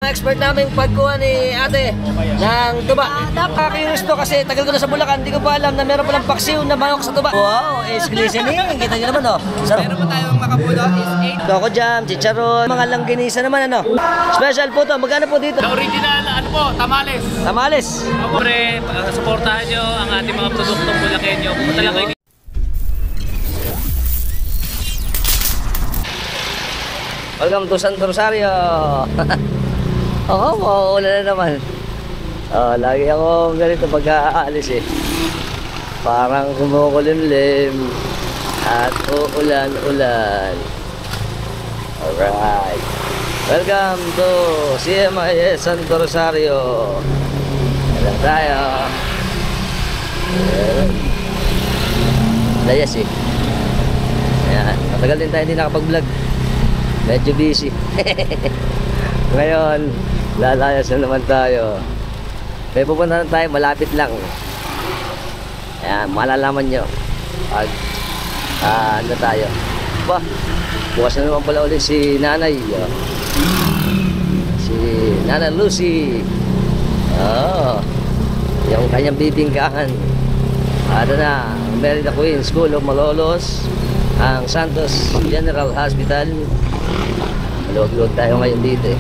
expert namin pagkuha ni ate ng tuba. Napaka-curious to kasi tagal ko na sa Bulacan, hindi ko pa alam na meron palang paksiw na manok sa tuba. Wow, is glistening. Kita nyo naman, oh. Sarap. Meron pa tayong makapulo is 8. Coco jam, chicharon, mga langginisa naman, ano. Special po to. Magkano po dito? The original, ano po, tamales. Tamales. Siyempre, supportahan nyo ang ating mga produktong Bulakenyo. Pumunta lang kayo. Welcome to Santo Rosario. Oo, mauulan na naman. Lagi ako ganito pag-aalis eh. Parang kumukulimlim at uulan-ulan. Alright. Welcome to CMIS Santo Rosario. Alam tayo. Layas eh. Ayan. Matagal din tayo hindi nakapag-vlog. Medyo busy. Ngayon, lalayas na naman tayo. May pupunta na tayo, malapit lang. Ayan, malalaman nyo pag ano tayo. Ba, bukas na naman pala ulit si Nanay. Si Nanay Lucy. Yung kanyang bibingkahan. Ano na, Mary the Queen School of Malolos, ang Santos General Hospital. Maluwag-luwag tayo ngayon dito eh.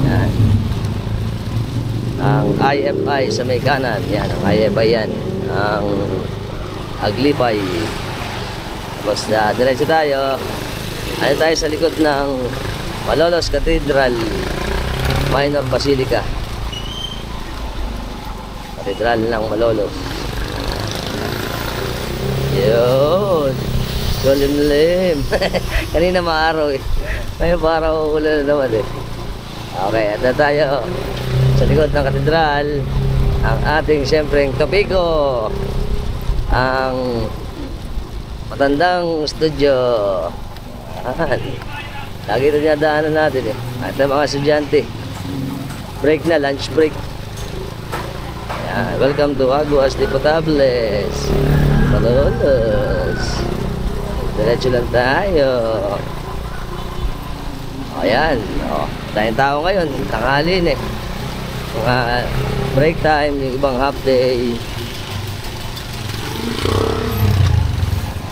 Yan. Ang IFI sa may kanan. Yan, ang IFI yan. Ang Aglipay. Tapos na, diretso tayo. Ano tayo sa likod ng Malolos Cathedral Minor Basilica. Cathedral ng Malolos. Yun. Kulimlim. Kanina maaraw eh. Ngayon parang ulan na naman eh. Okay, at na tayo sa likod ng katedral. Ang ating siyempreng Kapigo. Ang matandang studio. Lagi ito dinadaanan natin eh. At ang mga estudyante. Break na, lunch break. Ayan, welcome to Aguas de Potables. Malolos. Diretso lang tayo. Ayan. Tayong tao ngayon. Tangalin eh. Mga break time. Yung ibang half day.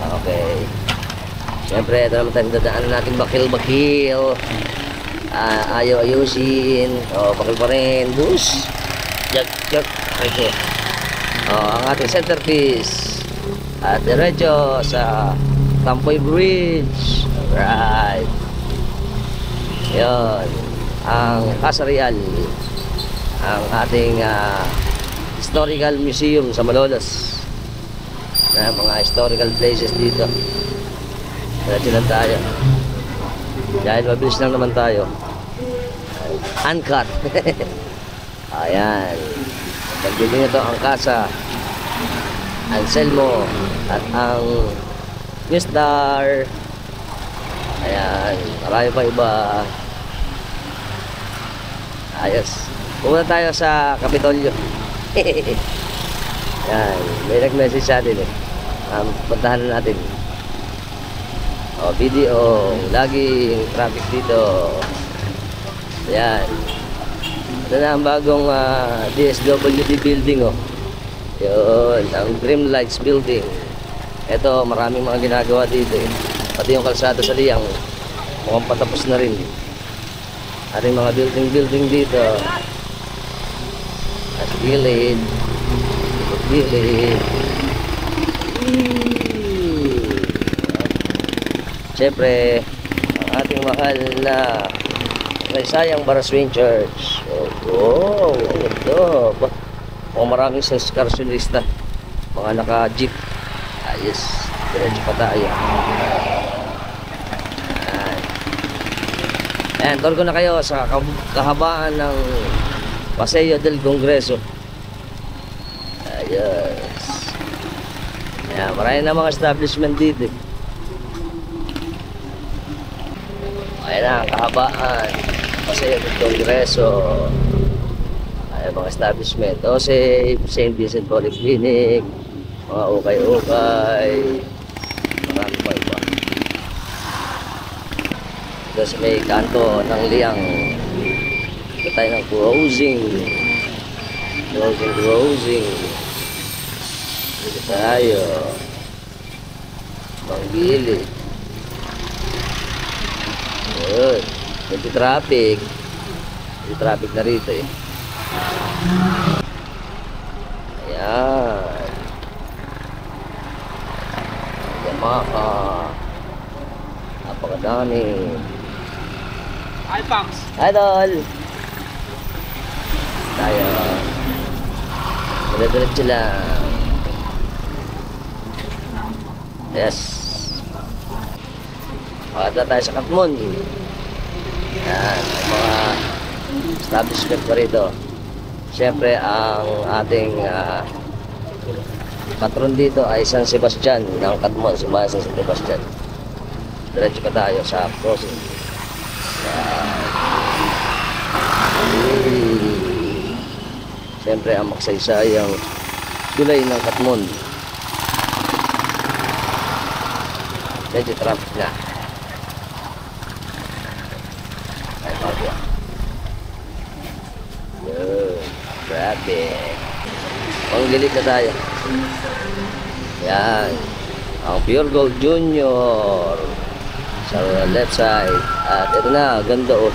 Okay. Siyempre, ito naman tayo dadaanan natin bakil-bakil. Ayaw ayusin. Bakil pa rin. Bus. Jak. Okay. Ang ating centerpiece. At diretso sa Tampoy Bridge. Alright. Yun. Ang Casa Real. Ang ating historical museum sa Malolos. Na mga historical places dito. Diretso lang tayo. Dahil mabilis lang naman tayo. Uncut. Ayan. Pagdito nyo ito ang Casa Anselmo at ang Star. Ayan, marami pa iba. Ayos. Pumunta tayo sa Kapitolyo. Ayan, may nag-message sa atin eh. Puntahan na natin. Video, laging traffic dito. Ayan. Ito na ang bagong DSWD building oh. Yun, ang Dream Lights building. Ito, maraming mga ginagawa dito eh. Pati yung kalsada sa Liang mukhang patapos na rin. Ating mga building dito. At gilid. Siyempre, ang ating mahal na Naysayang Baraswing Church. Oh, ito. Maraming escarsionista. Mga naka-jeep. Ayos, diretso pa tayo. Ayan, tour ko na kayo sa kahabaan ng Paseo del Congreso. Ayos. Ayan, marami na mga establishment dito. Ayan na, kahabaan Paseo del Congreso. Ayan, mga establishment. Jose, St. Vincent Polyclinic, mga ukay-ukay, marami pa iba. Dito sa may kanto ng liang. Dito tayo ng closing. Closing. Dito tayo. Panggilid. Ayun. Medyo traffic. Medyo traffic na rito eh. Ayan. Yamaha. Napakadami. Hi, Pangs. Idol! Tayo. Diretso lang. Yes. Pakata tayo sa Katmon. Yan. Ang mga establishment pa rito. Siyempre, ang ating patron dito ay San Sebastian ng Katmon. Simbahan San Sebastian. Diretso pa tayo sa crossing. Siyempre, ang maksaysayang tulay ng Katmon. Medyo traffic na. Ay, bago. Yun. Traffic. Panggilid na tayo. Yan. Ang Pure Gold Junior. Sa left side. At ito na, ganda oh.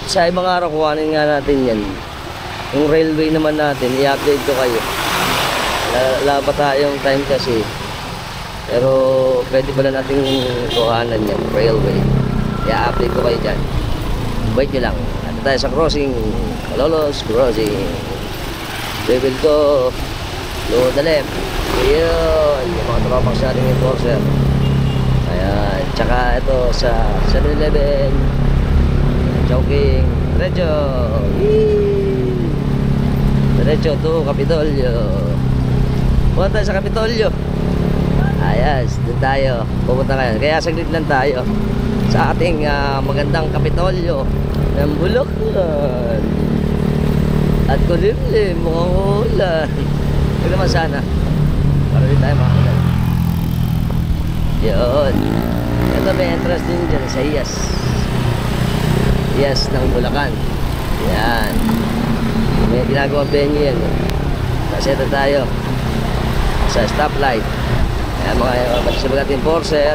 Sa ibang araw, kuhanin nga natin yan. Yung railway naman natin, i-update ko kayo. Laba tayong time kasi. Pero pwede pala natin kuhanan yan, railway. I-update ko kayo dyan. Wait nyo lang. At tayo sa crossing. Malolos Crossing. Level ko. Low the left. Ayun. Yung mga tropang sa ating enforcer. Ayan. Tsaka ito sa 7-Eleven. Jogging. Diretso. Diretso to Kapitolyo. Punta tayo sa Kapitolyo. Ayos, doon tayo. Pupunta ngayon. Kaya saglit lang tayo sa ating magandang Kapitolyo ng Bulacan. At kulimlim, mukhang ulan. Huwag naman sana. Para din tayo makakulan. Yun. Ito may entrance din dyan sa IAS. IAS ng Bulacan. Yan. May ginagawa venue yan. Kasi ito tayo sa stoplight. Ayan, mga magsasabag ating enforcer,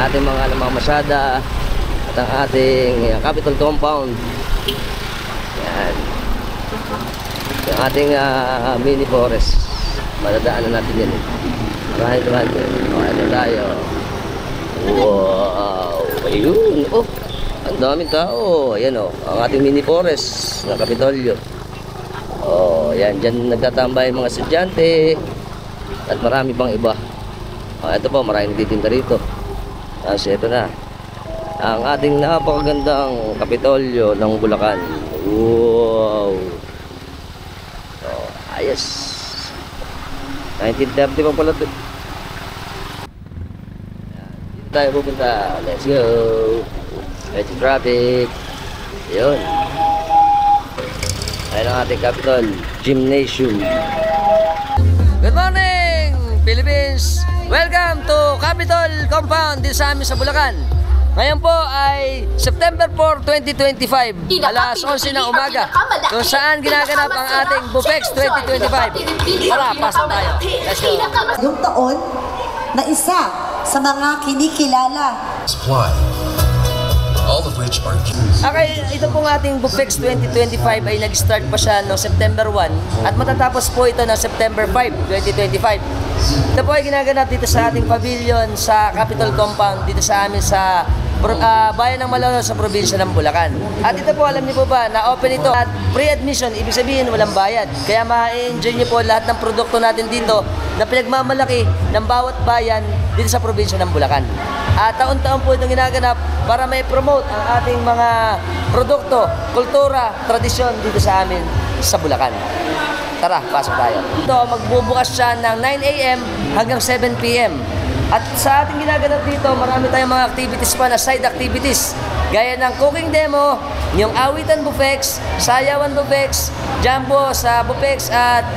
ating mga masada, at ang ating Capitol Compound. Yan. Yung ating mini forest. Madadaanan natin yan. Maraming. Ito tayo. Wow! Ayun! Oh! Ang daming tao. Ayan o. Ang ating mini forest ng Kapitolyo. Oh, yan. Diyan nagtatambay mga estudyante. At marami pang iba. Ito po, maraming nagtitinda rito. Kasi ito na. Ang ating napakagandang Kapitolyo ng Bulacan. Wow! Oh, ayos. 1930 pa pala ito. Dito tayo pupunta. Let's go. Medyo traffic. Yun. Ayun ang ating Capitol Gymnasium. Good morning, Philippines! Welcome to Capitol Compound din sa amin sa Bulacan. Ngayon po ay September 4, 2025, alas 11 ng umaga, kung saan ginaganap ang ating Bufex 2025. Tara, pasok tayo. Let's go. Yung taon na isa sa mga kinikilala. Supply, all of which are used. Okay, ito pong ating Bufex 2025 ay nag-start pa siya noong September 1 at matatapos po ito ng September 5, 2025. Ito po ay ginaganap dito sa ating pavilion sa Capitol Compound dito sa amin sa bayan ng Malolos sa probinsya ng Bulacan. At ito po, alam niyo po ba na open ito at pre-admission, ibig sabihin walang bayad. Kaya ma-enjoy niyo po lahat ng produkto natin dito na pinagmamalaki ng bawat bayan dito sa probinsya ng Bulacan. At taon-taon po itong ginaganap para may promote ang ating mga produkto, kultura, tradisyon dito sa amin sa Bulacan. Tara, pasok tayo. Ito, magbubukas siya ng 9 AM hanggang 7 PM. At sa ating ginaganap dito, marami tayong mga activities pa na side activities. Gaya ng cooking demo, yung awitan Bufex, sayawan Bufex, jumbo sa Bufex, at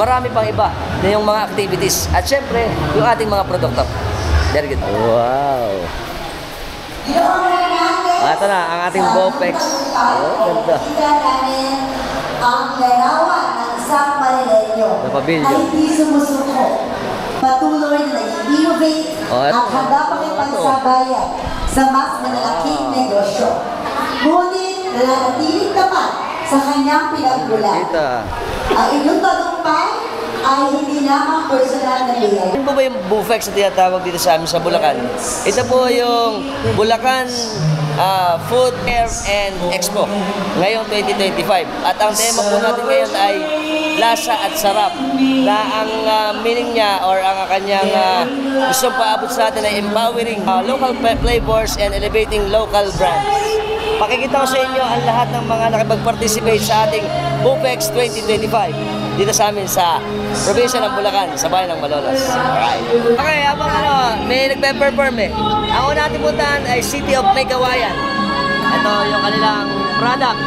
marami pang iba na yung mga activities. At syempre, yung ating mga produkto. Very good. Wow! Ito na, ang ating Bopex. Oh, ganda. Kita namin ang larawan ng isang Manileño Na pabilyo. na hindi sumusuko. Patuloy na nag-innovate Oh, at handa pakipagsabayan sa mas malalaking negosyo. Ngunit nanatiling tapat sa kanyang pinagmulan. Kita. Ang inyong tagumpay ay hindi lamang personal na biyaya. Ano po ba yung Bufex na tinatawag dito sa amin sa Bulacan? Ito po yung Bulacan Food Fair and Expo ngayong 2025. At ang tema po natin ngayon ay lasa at sarap, na ang meaning niya or ang kanyang gustong paabot sa atin ay empowering local flavors and elevating local brands. Pakikita ko sa inyo ang lahat ng mga nakipag-participate sa ating Bufex 2025 dito sa amin sa probinsya ng Bulacan, sa bayan ng Malolos. Alright. Okay, habang may nagpe-perform ang una natin puntahan ay City of Megawayan. Ito yung kanilang product.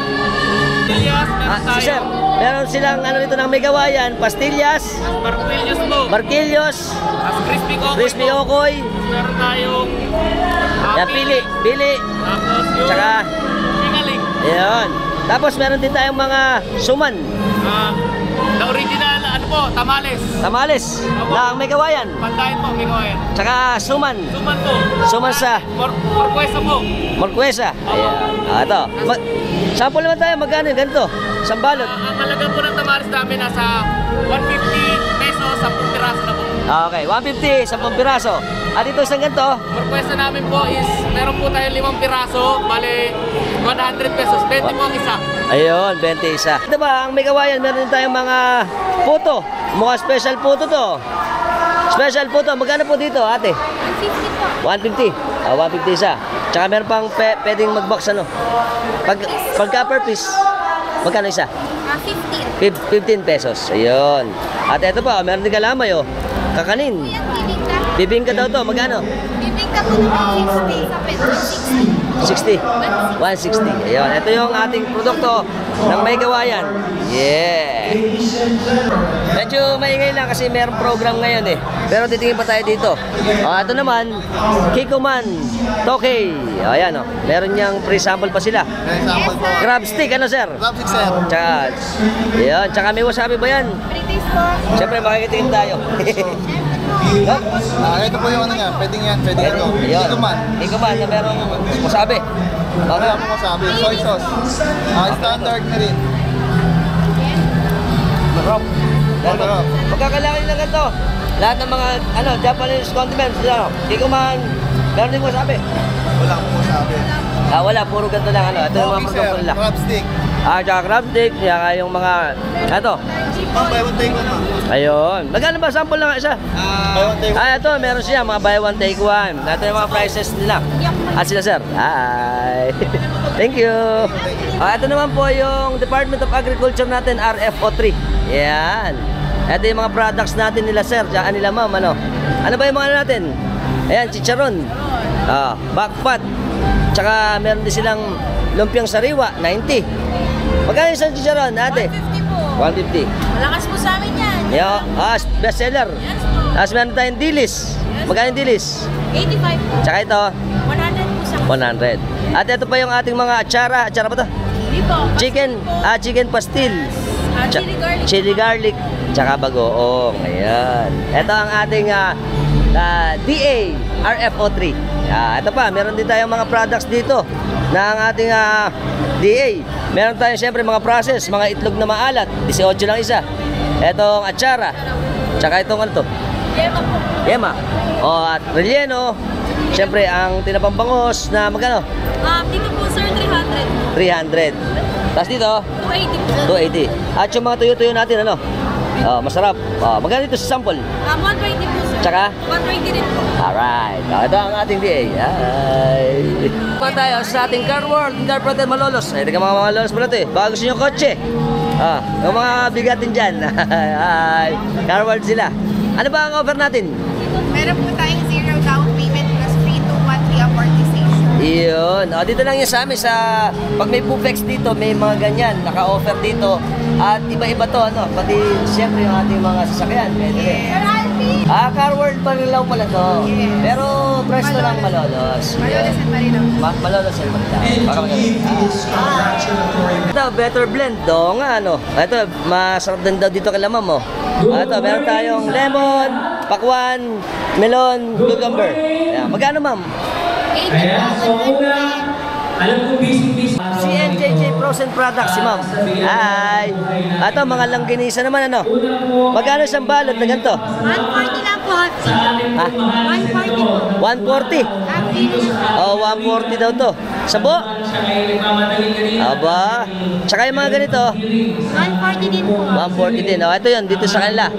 Pastillas, meron tayo. Sir, meron silang rito ng Megawayan, pastillas, Marquillos po. Marquillos, As crispy okoy crispy po. okoy, Meron tayong yan, pili, Tapos yung tsaka, pingaling. yun. Tapos meron din tayong mga suman, The original, ano po, tamales. tamales, ng Megawayan, Pantayin po, Mingoyan. tsaka suman, Suman po. suman sa Porkwesa po. Morquesa. Ayan. Ito. Sample naman tayo, magkano yung ganito? Isang balot. Ang halaga po ng tamales namin nasa 150 pesos sa piraso na po. Okay, 150, 10 piraso. At ito isang ganito, Porkwesa namin po is, meron po tayo 5 piraso, bale 100 pesos. 20 po ang isa. ayun, 20 isa. Ito ba, ang Megawayan, meron din tayong mga puto. Mukhang special puto to. Special puto, magkano po dito, ate? 150 po. 150 isa. Tsaka meron pang pwedeng mag-box ano. Pagka per piece, magkano isa? 15 pesos. Ayun. At ito pa, meron din kalamay oh. Kakanin. Bibingka daw to, magkano? Bibingka po naman 60 sa peso, 60. 60. 160. Ayun. Ito yung ating produkto ng Megawayan. Yeah. Medyo maingay lang kasi merong program ngayon eh. Pero titingin pa tayo dito. Ito naman, Kikoman Tokay. Ayan oh. Meron niyang pre-sample pa sila. Example po. Crab stick, ano sir? Crab stick, sir. Tsaka, yun. Tsaka may wasabi ba yan? British po. Siyempre makikitingin tayo. Yup. Ito po yung ano nga, pwedeng yan, pwedeng ito. Ayun. Ito man. Kikoman na merong wasabi. Wala po masabi. Soy sauce. Standard na rin. Rob. Masarap. Magkakalaki lang ito. Lahat ng mga Japanese condiments, Kikoman, meron din wasabi. Wala po masabi. Wala, puro ganito lang Ito yung mga Okay, sir. produkto nila. Crab stick. Tsaka crab stick, tsaka yung mga, ito. Buy one take one, ma'am. Ayun. Magkano ba sample lang isa? Buy one take one. Ito, meron siya, mga buy one, take one. Ito yung mga prices nila. At sila, sir. Hi. Thank you. Ito naman po yung Department of Agriculture natin, RFO3. Yan. Ito yung mga products natin nila, sir. Tsaka nila, ma'am. Ano ba yung mga natin? Ayan, chicharon. Backfat. Tsaka meron din silang lumpiang sariwa, 90. Magkano isang chicharon, ate? 150 po. 150. Malakas po sa amin yan. Best seller. Yes po. Tapos meron tayong dilis. Magkano yung dilis? 85 po. Tsaka ito, 100 po sa 100. At ito pa yung ating mga atsara. Atsara ba ito? Hindi po. Chicken pastil. Chili garlic. Chili garlic. Tsaka bagoong. Ayan. Ito ang ating DA RFO3. Ito pa, meron din tayong mga products dito na ang ating DA. Meron tayong siyempre mga process, mga itlog na maalat. 18 lang isa. Etong atsara. Tsaka itong ano to? Yema po. Yema. At relleno. Siyempre, ang tinapampangos na magkano? Dito po sir, 300. 300. Tapos dito, 280 po. 280. At yung mga tuyo-tuyo natin, masarap. Magkano dito sa sample? 120 po sir. Tsaka? 120 rin po. Alright. Ito ang ating DA. Hi. Pa tayo sa ating car world, car product Malolos. Ay, ito ka mga Malolos pala ito eh. Baka gusto nyo kotse. Yung mga bigatin dyan. Hi. Car world sila. Ano ba ang offer natin? Meron po tayong 0 down payment plus free to 1 day amortization. Iyon. Dito lang yan sa amin pag may Bufex dito, may mga ganyan, naka-offer dito. At iba-iba to, pati siyempre yung ating mga sasakyan. Pwede rin. Sir Alfie! Car World Marilaw pala to. Yes. Pero presto lang Malolos. Malolos and Marilaw. Malolos and Marilaw. Ito, better blend. Do nga, ano. Ito, masarap din daw dito kay Ma'am, oh. Ito, meron tayong lemon, pakwan, melon, cucumber. Ayan. Magkano, Ma'am? 80. Alam ko busy. CNJJ Frozen Products si Ma'am. Hi! Ito, mga langginisa naman, ano? Magkano isang balot na ganito? 140 lang po. Ha? 140 po. 140? Oh, 140 daw to. Sabo? Aba. Tsaka yung mga ganito, 140 din po. 140 din. Oh, ito yun, dito sa kanila.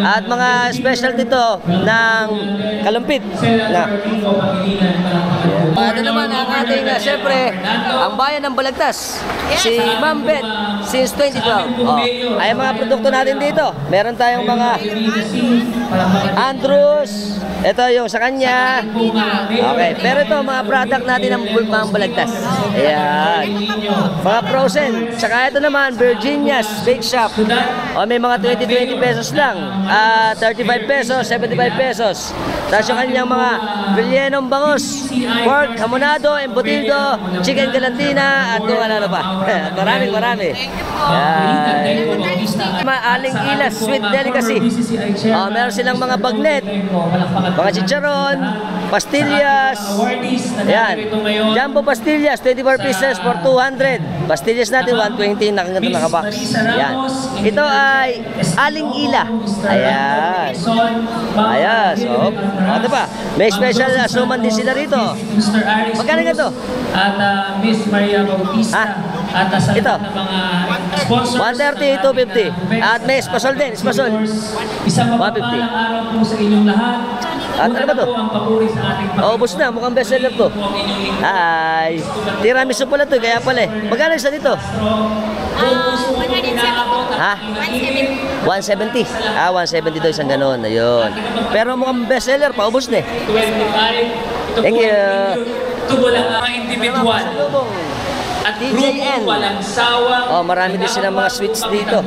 At mga special dito ng kalumpit. Na. Ito naman ang ating, siyempre, ang bayan ng Balagtas. Si Ma'am Bet, since 2012. Oh, ay mga produkto natin dito. Meron tayong mga Andrews. Ito yung sa kanya. Okay, pero ito mga product natin ng Bulbang Balagtas. Ayan. Mga frozen. Tsaka ito naman, Virginia's Bake Shop. O, may mga 20 pesos lang. 35 pesos, 75 pesos. Tapos yung kanyang mga Villenong bangus, pork, hamonado, embutido, chicken galantina, at kung ano pa. Marami. Ayan. Aling Ilas Sweet Delicacy. Meron silang mga bagnet, mga chicharon, pastillas. Ayan. Jumbo pastillas, 24 pieces for 200. Pastillas natin, 120, nakabox. Ayan. Ito ay Aling Ila. Ayan. Ayan. So, ano pa? May special asuman din sila rito. Magkano nga ito? At Miss Maria Bautista. At sa Ito. lahat ng mga sponsors. 130, 250. At may spasol din, spasol. Isang 150. mapagpalang araw po sa inyong lahat. At ano ba to? Ang papuri sa ating Ubus na, mukhang bestseller to. Ay, tiramisu pala to, kaya pala eh. Magkano isa dito? 170. Ha? 170. 170. 170 daw isang ganon. Ayun. Pero mukhang bestseller, paubos na eh. 25. Thank you. Ito po lang ang individual. At DJN. grupo walang sawang. Oh, marami din silang mga sweets dito.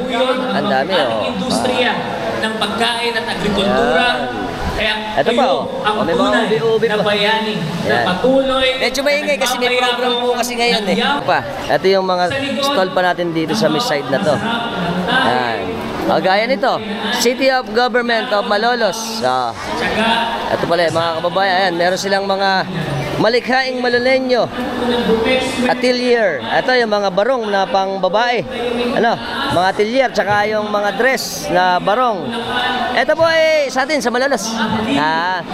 Ang dami, oh. Ang industriya ng pagkain at agrikultura. Kaya Ito pa, oh. ang May mga tunay ubi-ubi na pa. bayani na Yan. patuloy. Medyo maingay kasi may program po kasi ngayon eh. Ito yung mga stall pa natin dito sa may side na to. Ayan. Gaya nito, City of Government of Malolos. Ito pala mga kababayan, ayan, meron silang mga malikhaing Maloleño atelier. Ito yung mga barong na pang babae. Ano? Mga atelier, tsaka yung mga dress na barong. Ito po ay sa atin, sa Malolos.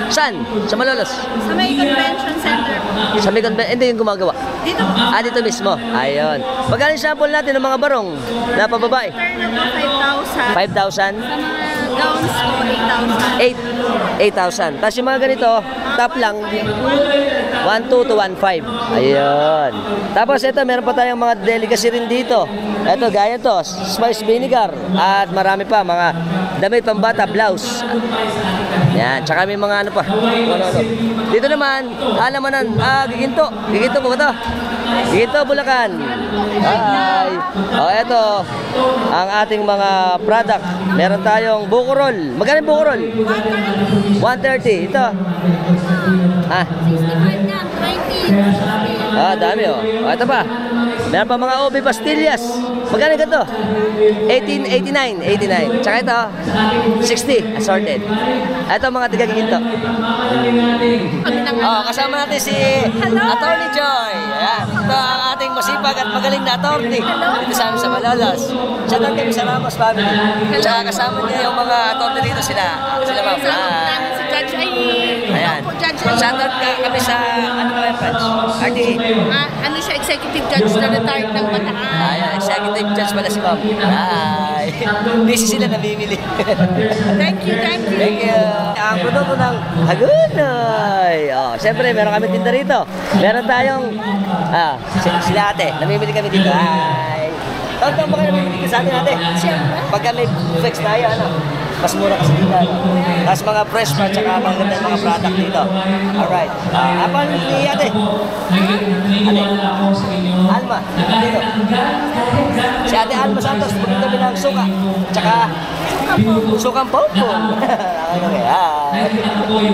Saan? Sa Malolos? Sa may convention center. Sa may hindi yung gumagawa. Dito po. Dito mismo. Ayun. Magkano yung sample natin ng mga barong na pababae? Turn na po 5,000. 5,000? Sa mga gowns po, 8,000. 8,000. Tapos yung mga ganito, top lang, 1,200 to 1,500. Ayun. Tapos ito, meron pa tayong mga delicacy rin dito. Ito, gaya to, spice vinegar. At marami pa, mga damit pambata, blouse. Yan, tsaka may mga ano pa. Ano. Dito naman, alamanan, giginto. Giginto po ba ito? Giginto, Bulacan. Hi. Ito, ang ating mga product. Meron tayong buko roll. Magkano yung buko roll? 130. Ito. 65 na, 20. Dami oh. Ito pa. Meron pa mga ubi pastillas. Magkano ganito? 89. Tsaka ito, 60 assorted. Ito mga tigaginto. Kasama natin si Attorney Joy. Ayan. Ito ang ating masipag at magaling na attorney dito sa amin sa Malolos. Shout out kami sa Ramos family. Tsaka kasama niya yung mga attorney dito sila ma'am. Si Judge ay... Ayan. Shout out kami sa ano ba yung French? RTE. Ano siya, executive judge na retired ng Bataan. Ayan, executive judge pala si ma'am. Ay, busy sila namimili. Thank you. Thank you. Ang produkto ng Hagunoy. Siyempre, meron kami tinda rito. Meron tayong, sila ate, namimili kami dito. Ay. Taon-taon ba kayo namimili ka sa atin ate? Siyempre. Pagka may flex tayo, mas mura kasi dito. Tapos mga fresh pa, tsaka mga ganda mga product dito. Alright. Apa ni ate? Alma. Dito. Si ate Alma Santos, bukod kami ng suka. Tsaka Sukang Pompong.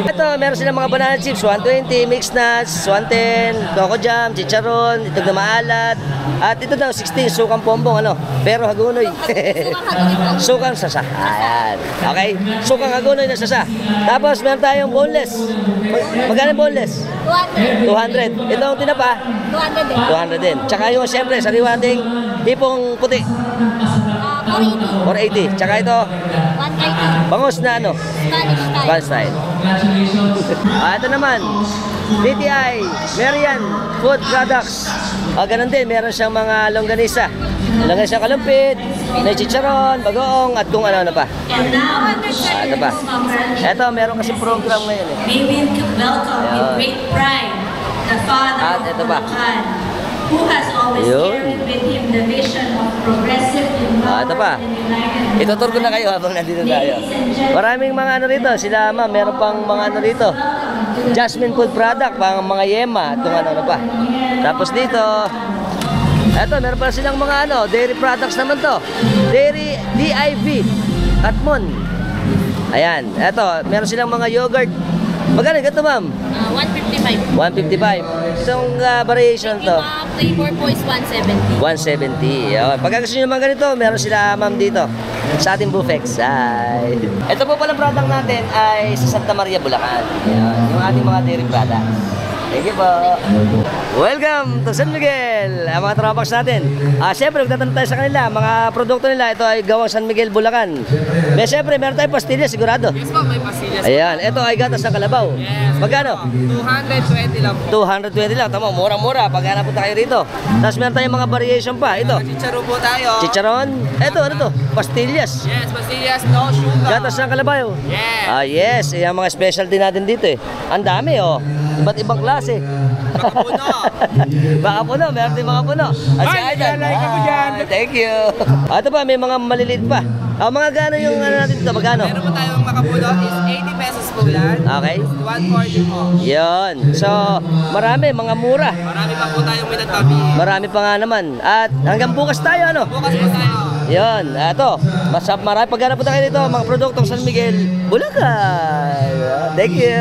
Ito, meron silang mga banana chips, 120, mixed nuts, 110, coco jam, chicharon, itog na maalat. At ito daw, 16, sukang Pompong, ano? Pero hagunoy. Sukang sasa. Ayan. Okay, sukang hagunoy na sasa. Tapos meron tayong boneless. Magkano boneless? 200. 200. Ito ang tinapa? 200 din. 200 din. Tsaka yung siyempre, sariwating hipong puti. 480. Tsaka ito, 130. bangus na ano? Spanish style. Ball style. Ito naman, DTI, Merian Food Products. Ganun din, meron siyang mga longganisa. Longganisa kalumpit, may chicharon, bagoong, at kung ano-ano pa. Ito pa. Ito, meron kasi program ngayon eh. May we welcome with great pride the father At of ito pa. Bulacan, who has always carried with him the vision of progressive, Ito pa. empowered, and united. Itutur ko na kayo habang nandito tayo. Maraming mga ano rito. Sila ma'am, meron pang mga ano rito. Jasmine Food Product, pang mga yema, at kung ano-ano pa. Tapos dito, eto, meron pa silang mga ano, dairy products naman to. Dairy DIV, Atmon. Ayan, eto, meron silang mga yogurt. Magkano ganito ma'am? 155. 155. Isang variation to. Flavor po is 170. 170. Yun. Pagka gusto nyo naman ganito, meron sila ma'am dito sa ating Buffex. Ay. Ito po palang product natin ay sa Santa Maria, Bulacan. Yan. Yung ating mga dairy products. Thank you po. Welcome to San Miguel, mga tropax natin. Siyempre, magtatanong tayo sa kanila. Mga produkto nila, ito ay gawang San Miguel, Bulacan. May siyempre, meron tayong pastillas, sigurado. Yes po, may pastillas. Ayan, ito ay gatas ng kalabaw. Yes. Magkano? 220 lang po. 220 lang. Tama, murang-mura. Pag hanap po tayo rito. Tapos meron tayong mga variation pa. Ito. Chicharo po tayo. Chicharon. Ito, ano to? Pastillas. Yes, pastillas, no sugar. Gatas ng kalabaw. Yes. Yes. Yung mga specialty natin dito eh. Ang dami oh. Iba't ibang klase. Baka puno. Baka puno. Meron din mga puno. At si Ay, Idol. like ako dyan. Thank you. Ito pa, may mga maliliit pa. Mga gano yung ano natin dito? Magkano? Meron po tayong makapuno is 80 pesos po yan. Okay. 140 po. Yun. So, marami. Mga mura. Marami pa po tayong minatabi. Marami pa nga naman. At hanggang bukas tayo, ano? Bukas po tayo. Yun, ito. Marami paghanap po tayo dito, mga produktong San Miguel, Bulacan. Thank you.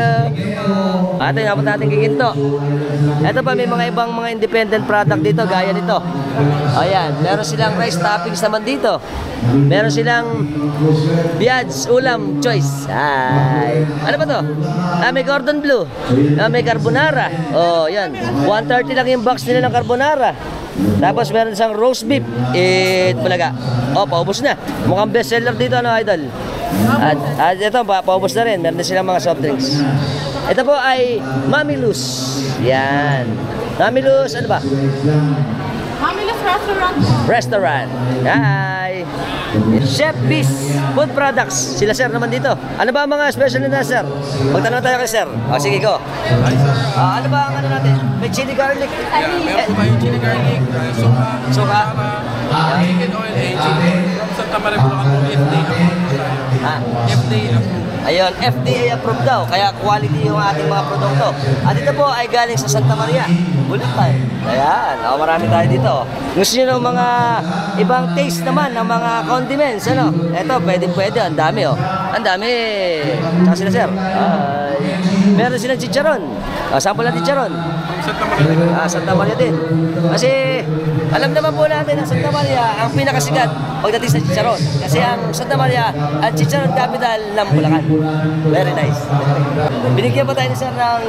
Ito yung napot natin kikinto. Ito pa, may mga ibang mga independent product dito, gaya nito. Ayan, meron silang rice toppings naman dito. Meron silang Biads Ulam Choice. Ay. Ano ba to? May Gordon Blue. May carbonara. Oh, yan. 130 lang yung box nila ng carbonara. Tapos meron isang roast beef. Bulaga. Oh, paubos na. Mukhang bestseller dito, ano, Idol? At ito, paubos na rin. Meron din silang mga soft drinks. Ito po ay Mami Luz. Yan. Mami Luz, ano ba? Mamilos Restaurant po. Restaurant. Hi. Chef Biz Food Products. Sila sir naman dito. Ano ba ang mga special nila sir? Magtanong tayo kay sir. Sige go. Ano ba ang ano natin? May chili garlic. Meron po tayong chili garlic, Suka. chicken oil, chicken from Santa Maria, Bulacan po, FDA approved po tayo. FDA approved. Ayun, FDA approved daw. Kaya quality yung ating mga produkto. At ito po ay galing sa Santa Maria, Bulacan. Ayan. Marami tayo dito. Gusto nyo ng mga ibang taste naman ng mga condiments, ano? Ito, pwede. Ang dami, oh. Ang dami. Tsaka sila, sir. Meron silang chicharon. Sample ng chicharon. Santa Maria. Santa Maria din. Kasi, alam naman po natin ang Santa Maria ang pinakasikat pagdating sa chicharon. Kasi ang Santa Maria ang chicharon capital ng Bulacan. Very nice. Binigyan pa tayo ni sir ng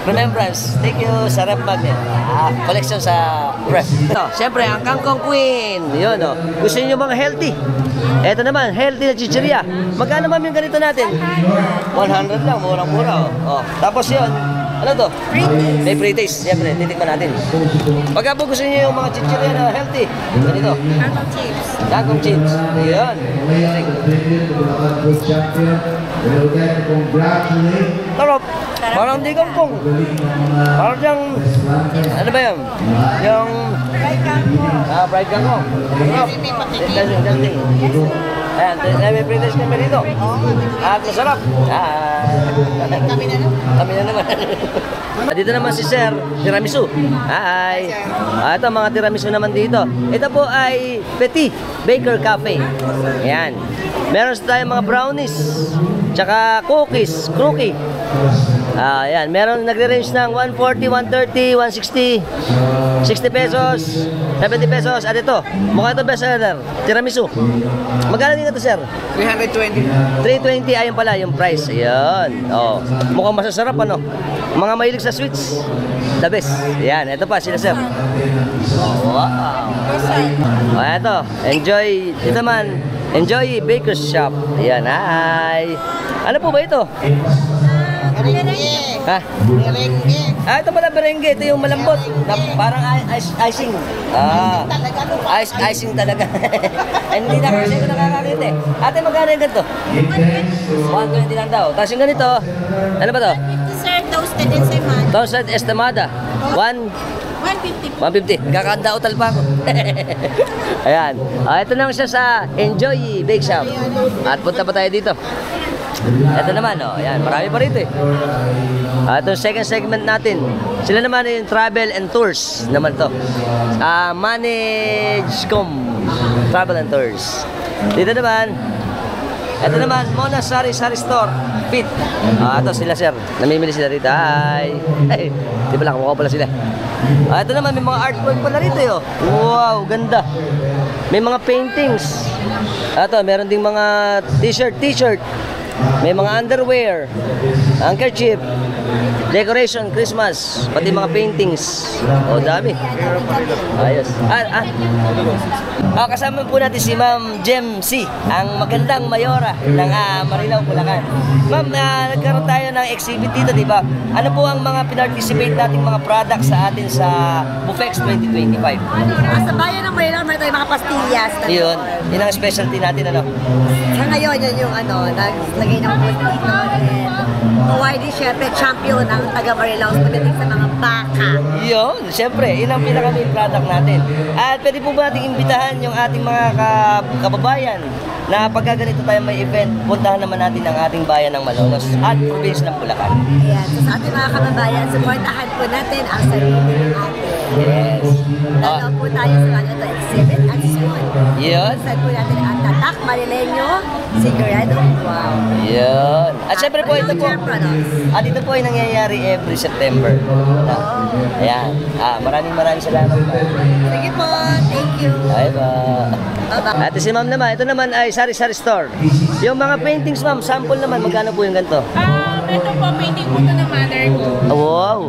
remembrance. Thank you sa rep magnet. Collection sa rep. Ito, siyempre, ang Kangkong Queen. Yun, oh. Gusto niyo mga healthy? Ito naman, healthy na chicheria. Magkano ma'am yung ganito natin? 100 lang, murang-mura. Oh. Tapos yun, ano to? May free taste. Siyempre, titikman natin. Pagka po gusto niyo yung mga chicheria na healthy, ganito. Kangkong chips. Kangkong chips. Ayan. Tarap. Parang di kangkong. Parang yung, ano ba yan? Yung fried kangkong. Ayan, may free taste kami dito. At masarap. Kami na naman. Dito naman si Sir, tiramisu. Hi. Ito mga tiramisu naman dito. Ito po ay Petit Baker Cafe. Ayan. Meron tayong mga brownies, tsaka cookies, crookie. Ayan, meron nagre-range ng 140, 130, 160, 60 pesos, 70 pesos. At ito, mukha ito bestseller, tiramisu. Magkano din ito, sir? 320. 320, ayun pala yung price. Ayan. Oh, mukhang masasarap, ano? Mga mahilig sa sweets, the best. Ayan, ito pa sila, sir. Oh, wow. Oh, ito, enjoy. Ito man, enjoy baker's shop. Ayan, hi. Ano po ba ito? Ha? Ito pala berengue. Ito yung malambot. Na parang icing. Icing talaga. Hindi na kasi ko nakakakita eh. Ate, magkano yung ganito? 120 lang daw. Tapos yung ganito, ano ba to? 150 sir, toasted ensaymada. Toasted estamada. 150. Kakanda utal pa ako. Ayan. Ito naman siya sa Enjoy Bake Shop. At punta pa tayo dito. Ito naman, oh, ayan, marami pa rito eh. Itong second segment natin, sila naman yung travel and tours naman to. Managecom Travel and Tours. Dito naman, ito naman, Mona Sari Store, Fit. Ito sila, sir. Namimili sila rito. Hi. Hey, di pala, kumukha pala sila. Ito naman, may mga artwork pala rito eh. Wow, ganda. May mga paintings. Ito, meron ding mga t-shirt. May mga underwear, handkerchief, decoration, Christmas, pati mga paintings. Oh, dami. Ayos. Kasama po natin si Ma'am Jem C, ang magandang mayora ng Marilao, Bulacan. Ma'am, nagkaroon tayo ng exhibit dito, di ba? Ano po ang mga pinarticipate nating mga products sa atin sa Bufex 2025? Sa bayan ng Marilao, may tayong mga pastillas. Yun ang specialty natin, ano? Sa ngayon, yun yung naglagay ng food dito. Hawaii, syempre, champion ng taga Marilao pagdating sa mga baka. Yun, syempre, yun ang pinaka-main product natin. At pwede po ba natin imbitahan yung ating mga kababayan na pagka ganito tayo may event, puntahan naman natin ang ating bayan ng Malolos at probinsya ng Bulacan. Ayan, so sa ating mga kababayan, supportahan po natin ang sarili ng atin. Yes. Dalaw po tayo sa mga ito, exhibit at soon. Yun. Saan po natin ang tatak, Marileño, Sigurado. Wow. Yun. At syempre po, ito po. Products. Ito po ay nangyayari every September. Ayan. Maraming salamat po. Sige po, thank you. Bye-bye. At si ma'am naman, ito naman ay Sari-Sari Store. Yung mga paintings, ma'am, sample naman, magkano po yung ganito? Ito po, painting po ito ng mother ko. Wow.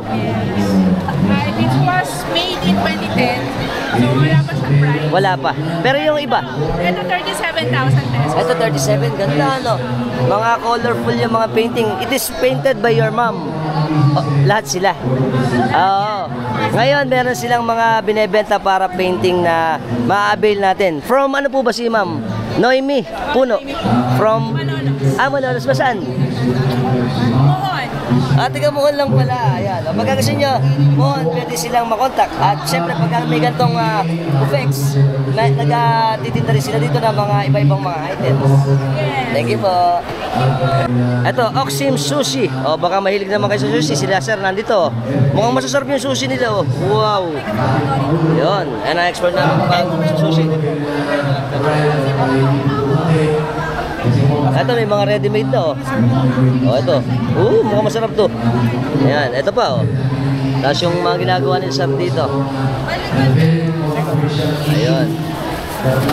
It was made in 2010, so wala pa siyang price. Wala pa. Pero yung iba? Ito, 37,000 pesos. Ito, 37. Ganda, ano? Mga colorful yung mga painting. It is painted by your mom. Lahat sila. Oo. Ngayon, meron silang mga binebenta para painting na ma-avail natin. From ano po ba si ma'am? Noemi Puno. From? Malolos ba saan? Mohon. Tiga Mohon lang pala. Ayan. Pagka gusto nyo, Mohon, pwede silang makontak. At syempre, pagka may gantong Bufex, nagtitinda rin sila dito ng mga iba-ibang mga items. Thank you po. Ito, Oxim Sushi. Baka mahilig naman kayo sa sushi. Sila sir nandito. Mukhang masasarap yung sushi nila. Wow. Yun. Ayan ang expert namin sa sushi. Ito, may mga ready-made na, ito. Mukhang masarap to. Ayan, ito pa, Tapos yung mga ginagawa nila sir dito. Ayun.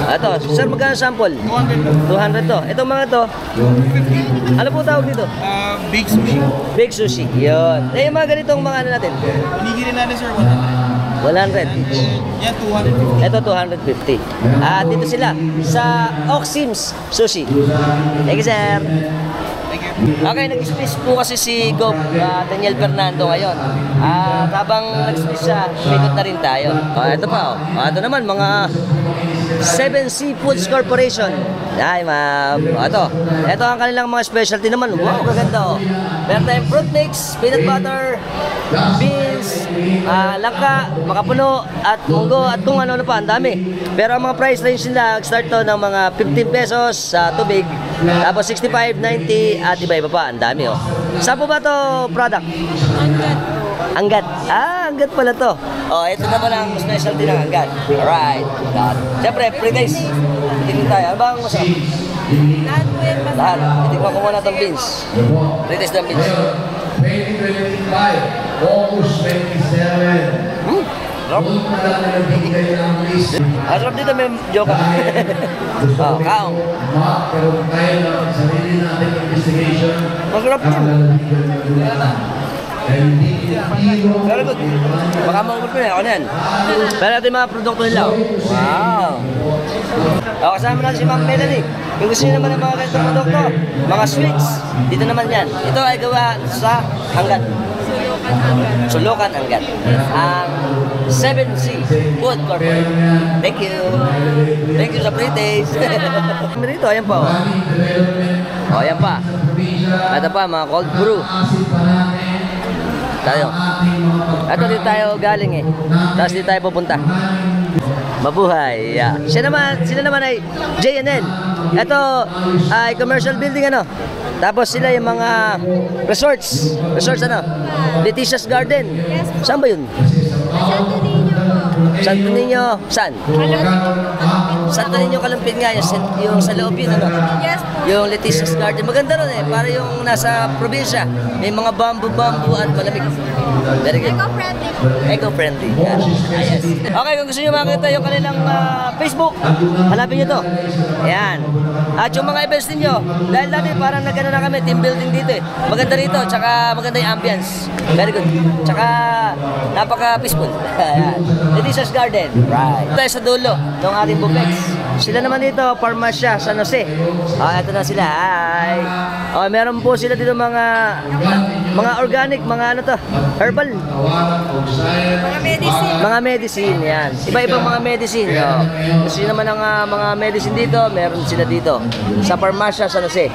Ito, sir, magkano sample? 200 to. Itong mga to, ano po tawag dito? Big sushi. Big sushi. Yun. Yung mga ganitong mga ano natin? Hinigiri natin sir, 100. 100. Yan, 250. Ito, 250. Dito sila sa Oxim's Sushi. Thank you, sir. Okay, nag-space po kasi si Gov Daniel Fernando ngayon. Habang nag-space siya, umikot na rin tayo. Ito pa, ito naman, mga 7 Seafoods Corporation. Ay, ma'am. Ito ang kanilang mga specialty naman. Wow, kaganda, Meron tayong fruit mix, peanut butter, beans, langka, makapuno, at munggo, at kung ano pa, ang dami. Pero ang mga price range nila, start to ng mga 15 pesos sa tubig, tapos 65, 90, at iba-iba pa, ang dami, Saan po ba to product? Anggat. Anggat pala to. Ito naman ang specialty ng Anggat. Alright. Siyempre, free days. Tingin tayo. Ano ba ang masarap? Lahat po yan masarap. Lahat. Itikman ko muna itong beans. Latest ng beans. 2025, August 27. Sarap. Sarap dito may joke. Oh, kaong. Pero kaya lang sarili natin investigation. Masarap din. Very good. Baka maubos mo yan. Ako na yan. Pero ito yung mga produkto nila. Wow. O, kasama natin si Ma'am Melanie. Kung gusto nyo naman ng mga ganitong produkto, mga sweets, dito naman yan. Ito ay gawa sa hanggat. Sulukan hanggat. Ang 7C Food Corporate. Thank you. Thank you sa pre-taste. Dito, ayan pa. O, ayan pa. Ito pa, mga cold brew. Tayo. Ito dito tayo galing eh. Tapos dito tayo pupunta. Mabuhay. Yeah. Sila naman ay JNN. Ito ay commercial building ano. Tapos sila yung mga resorts. Resorts ano? Letitia's Garden. Saan ba yun? Santo Niño. Saan? Santo Niño Kalumpit nga. Yung sa loob yun ano? Yes po. Yung Letitia's Garden. Maganda ron eh. Para yung nasa probinsya. May mga bamboo at malamig. Very good. Eco-friendly po. Eco-friendly. Yan. Ayos. Okay, kung gusto nyo makita yung kanilang Facebook, hanapin nyo to. Ayan. At yung mga events ninyo, dahil dati parang nagano na kami, team building dito eh. Maganda rito, tsaka maganda yung ambience. Very good. Tsaka napaka-peaceful. Ayan. Letitia's Garden. Right. Tayo sa dulo ng ating buffet. Sila naman dito, Farmacia, San Jose. Ito na sila. Hi. Meron po sila dito mga organic, mga ano to, herbal. Mga medicine. Mga medicine, yan. Iba-ibang mga medicine. Gusto nyo naman ang mga medicine dito, meron sila dito. Sa Farmacia, San Jose.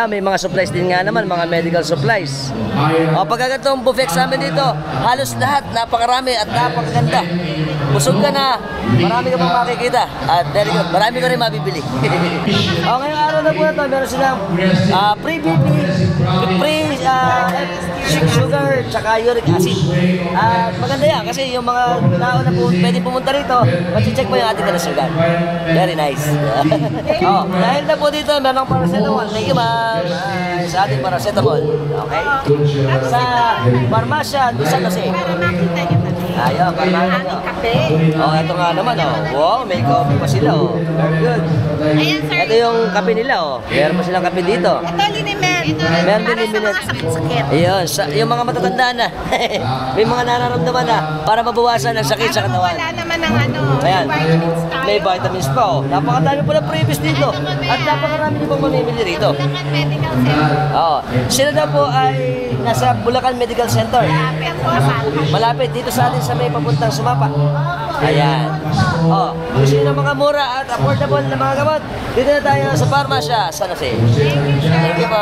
May mga supplies din nga naman, mga medical supplies. Pagkagatong buffet sa amin dito, halos lahat, napakarami at napakaganda. Busog ka na, marami ka pang makikita. At very good, marami ka rin mabibili. Ngayong araw na po na ito, meron silang pre-BP, sugar, tsaka uric acid. Maganda yan, kasi yung mga tao na po, pwede pumunta rito, mag-check mo yung ating kalusugan. Very nice. Dahil na po dito, meron paracetamol. Thank you, ma'am. Sa ating paracetamol. Okay? Sa Farmacia, San Jose. Para makita nyo kami. Ayun, parang Aming kape. ito nga naman, Wow, may coffee pa sila, Very good. Ayan, sir. Ito yung kape nila, Meron pa silang kape dito. Ito, liniment. Meron din Para sa liniment. mga sakit-sakit. Ayun, yung mga matatanda na. May mga nararamdaman na para mabawasan ang sakit sa katawan. Wala naman ng Ayan. vitamins tayo. May vitamins pa, Napakadami po ng previous dito. At napakarami din pong mamimili rito. Bulacan Medical Center. Sila na po ay nasa Bulacan Medical Center. Malapit po sa atin. Malapit dito sa atin sa may papuntang Sumapa. Ayan. Gusto nyo ng mga mura at affordable na mga gamot, dito na tayo sa Farmacia, San Jose. Thank you po.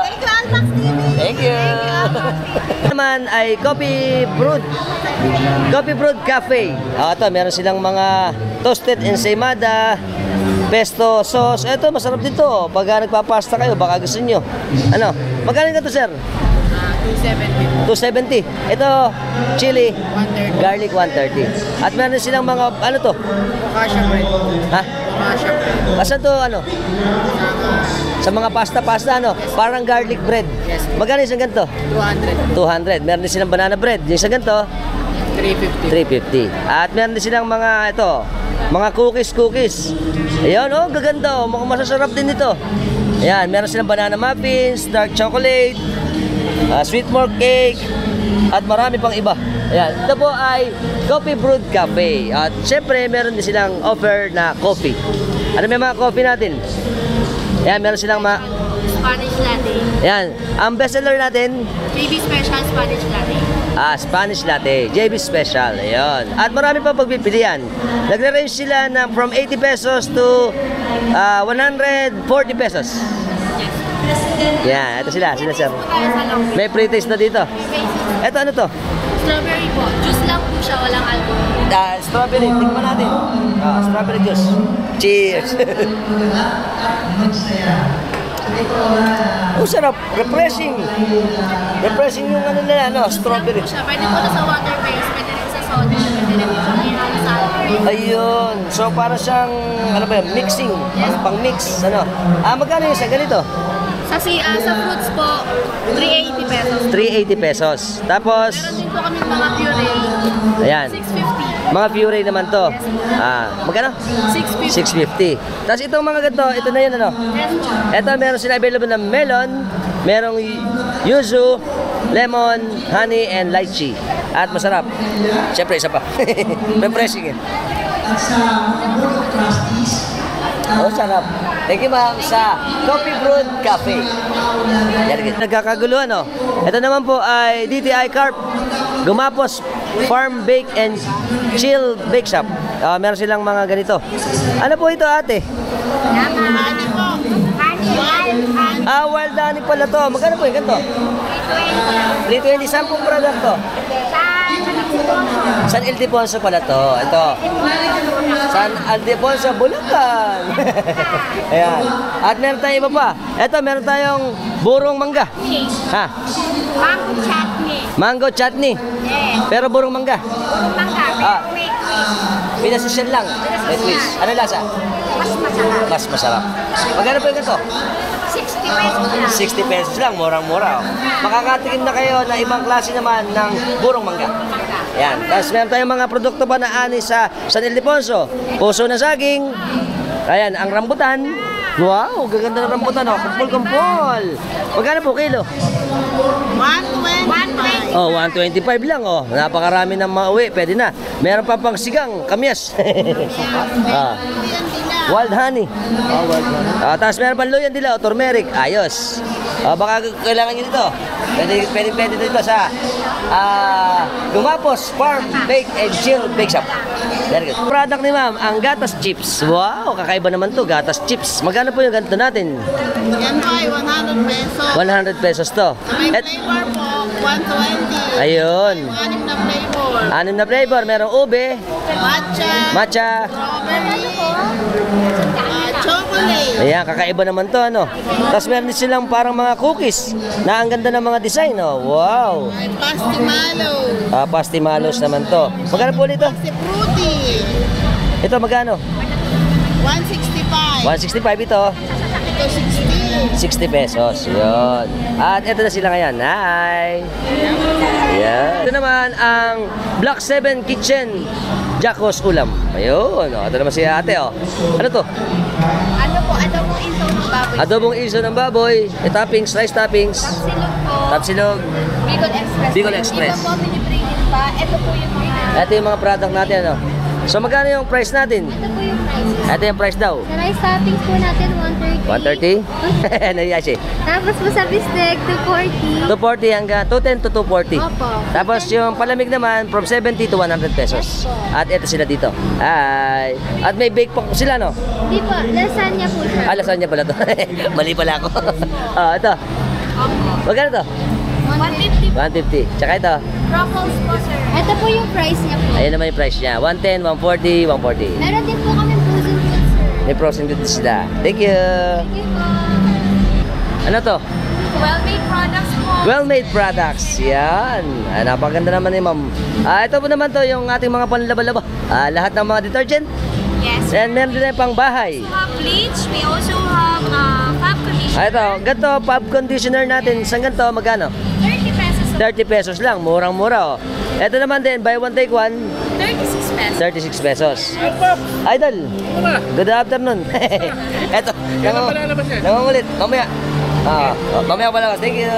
Thank you, Almax TV. Thank you. Naman ay Coffee Brewed Cafe. Ito, meron silang mga toasted ensaymada, pesto sauce. Ito, masarap dito. Pag nagpapasta kayo, baka gusto nyo. Magkano ka to, sir? 270. Ito, chili, garlic 130. At meron silang mga, Kasha bread. Ha? Kasha bread. Asan to, Sa mga pasta, Parang garlic bread. Yes. Magkano isang ganito? 200. Meron din silang banana bread. Yung isang ganito? 350. At meron din silang mga, mga cookies. Ayan, gaganda, mukhang masasarap din ito. Ayan, meron silang banana muffins, dark chocolate, sweet milk cake, at marami pang iba. Ayan, ito po ay Coffee Brewed Cafe. At syempre, meron din silang offer na coffee. Ano may mga coffee natin? Ayan, meron silang Spanish latte. Ayan, ang bestseller natin, JB Special Spanish latte. Spanish latte, JB Special. Ayun. At marami pa pagpipilian. Nagre-range sila ng from 80 pesos to 140 pesos. Yan, ito sila sir. May pre-taste na dito. Ito, ano to? Strawberry po. Juice lang po siya, walang alcohol. Strawberry, tingnan natin. Strawberry juice. Cheers! Sarap. Refreshing. Refreshing yung nila, strawberry. Pwede po na sa water base, pwede rin sa soda, pwede rin po siya ihalo sa alcohol. Ayun. So, para siyang, ano ba yun, mixing. Pang-mix, ano. Magkano yung isang ganito? Sa fruits po, 380 pesos. 380 pesos. Tapos, Meron din po kami mga puree. ayan. 650. Mga puree naman to. Magkano? 650. 650. Tapos itong mga ganito, ito na yun, ano? Yes po. Ito, meron sila available na melon, merong yuzu, lemon, honey, and lychee. At masarap. Siyempre, isa pa. Refreshing eh. Oh, sarap. Thank you, ma'am, sa Coffee Brood Cafe. Nagkakaguluhan, oh. Ito naman po ay DTI Carp Gumapos Farm Bake and Chill Bake Shop. Meron silang mga ganito. Ano po ito, ate? Wild honey pala to. Magkano po yung ganito? 320. Saan pong product to? San Ildefonso pala to. Ito. San Ildefonso, Bulacan. Ayan. At meron tayong iba pa. Ito, meron tayong burong mangga. Ha? Mango chutney. Mango chutney. Yes. Pero burong mangga. Puro mangga. Wait. Pinasusyal lang. Wait, please. Ano lasa? Mas masarap. Mas masarap. Magkano po yung ganito? 60 pesos lang. 60 pesos lang, murang-mura. Makakatikim na kayo na ibang klase naman ng burong mangga. Yan. Tapos meron tayong mga produkto pa na ani sa San Ildefonso. Puso na saging. Ayan, ang rambutan. Wow, gaganda ng rambutan, oh. Kumpul-kumpul. Magkano po kilo? 120. Oh, 125 lang, oh. Napakarami ng mauwi. Pwede na. Meron pa pang sigang, kamyas. Wild honey. Tapos meron pa luyan dila, turmeric. Ayos. Baka kailangan nyo dito. Pwede dito sa Gumapos Farm Bake and Chill Bake Shop. Very good. Product ni ma'am, ang gatas chips. Wow, kakaiba naman to, gatas chips. Magkano po yung ganito natin? Yan po ay 100 pesos. 100 pesos to. May flavor po, 120. Ayun. 6 na flavor. 6 na flavor. Merong ube, matcha, Strawberry, chocolate. ayan, kakaiba naman to, ano. Tapos meron din silang parang mga cookies na ang ganda ng mga design, oh. Wow. May pastimalo. Pastimalos naman to. Magkano po dito? Si fruity. Ito magkano? 165. 165 ito. Ito 60. 60 pesos. Yun. At ito na sila ngayon. Hi! Ayan. Ito naman ang Block 7 Kitchen Jacos Ulam. Ayun. Ito naman si ate. Ano to? Ano po? Adobong iso ng baboy. Adobong iso ng baboy. Toppings, rice toppings. Tapsilog po. Tapsilog. Bicol Express. Bicol Express. Iba po, piniprinin pa. Ito po yung mga. Ito yung mga product natin. So magkano yung price natin? Ito po yung price. Ito yung price daw. Sa rice toppings po natin, 130. 130? Nariya siya. Tapos po sa bistec, 240. 240 hanggang 210 to 240. Opo. Tapos yung palamig naman from 70 to 100 pesos. Yes po. At ito sila dito. Hi. At may bake pa sila, no? Hindi po, lasagna po siya. Lasagna pala to. Mali pala ako. Ito. Magkano to? 150. 150. Tsaka ito. Ruffles po, sir. Ito po yung price niya po. Ayun naman yung price niya. 110, 140, 140. Meron din po kami frozen goods, sir. May frozen goods sila. Thank you. Thank you po. Ano to? Well-made products po. Well-made products. Yan. Napakaganda naman ni ma'am. Ito po naman to yung ating mga panlaba-laba. Lahat ng mga detergent. Yes. And meron din pang bahay. We have bleach. We also have fab conditioner. Ito, ganito, pub conditioner natin. Saan ganito, magkano? 30 pesos. 30 pesos lang, murang-mura, oh. Ito naman din, buy one take one, 36 pesos. 36 pesos. Idol, good afternoon. Ito, nangungulit, mamaya. Mamaya pala, thank you.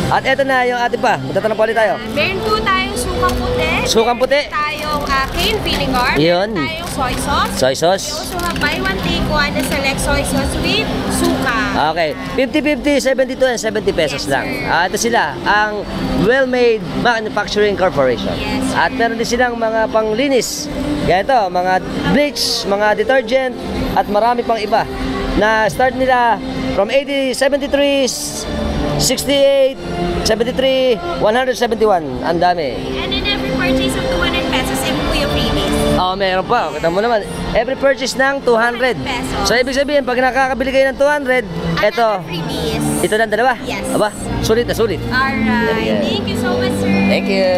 At ito na yung ating pa, magtatanong pa ulit tayo. Meron po tayong sukang puti. Sukang puti. Meron tayong cane vinegar. Yun. Meron tayong soy sauce. Soy We sauce. also have buy one take one na select soy sauce with suka. Okay, 50-50, 72 and 70 pesos Yes, lang. sir. Ito sila, ang Well-Made Manufacturing Corporation. Yes, sir. At meron din silang mga panglinis. Kaya ito, mga bleach, mga detergent, at marami pang iba. Na start nila from 80, 73, 68, 73, 171. Ang dami. And in every purchase of 200 pesos, ito po yung freebies. Meron pa. Kita mo naman. Every purchase ng 200. 200 pesos. So, ibig sabihin, pag nakakabili kayo ng 200, Ito, freebies. ito lang dalawa? Yes. Aba, sulit na sulit. Alright. Thank you so much, sir. Thank you.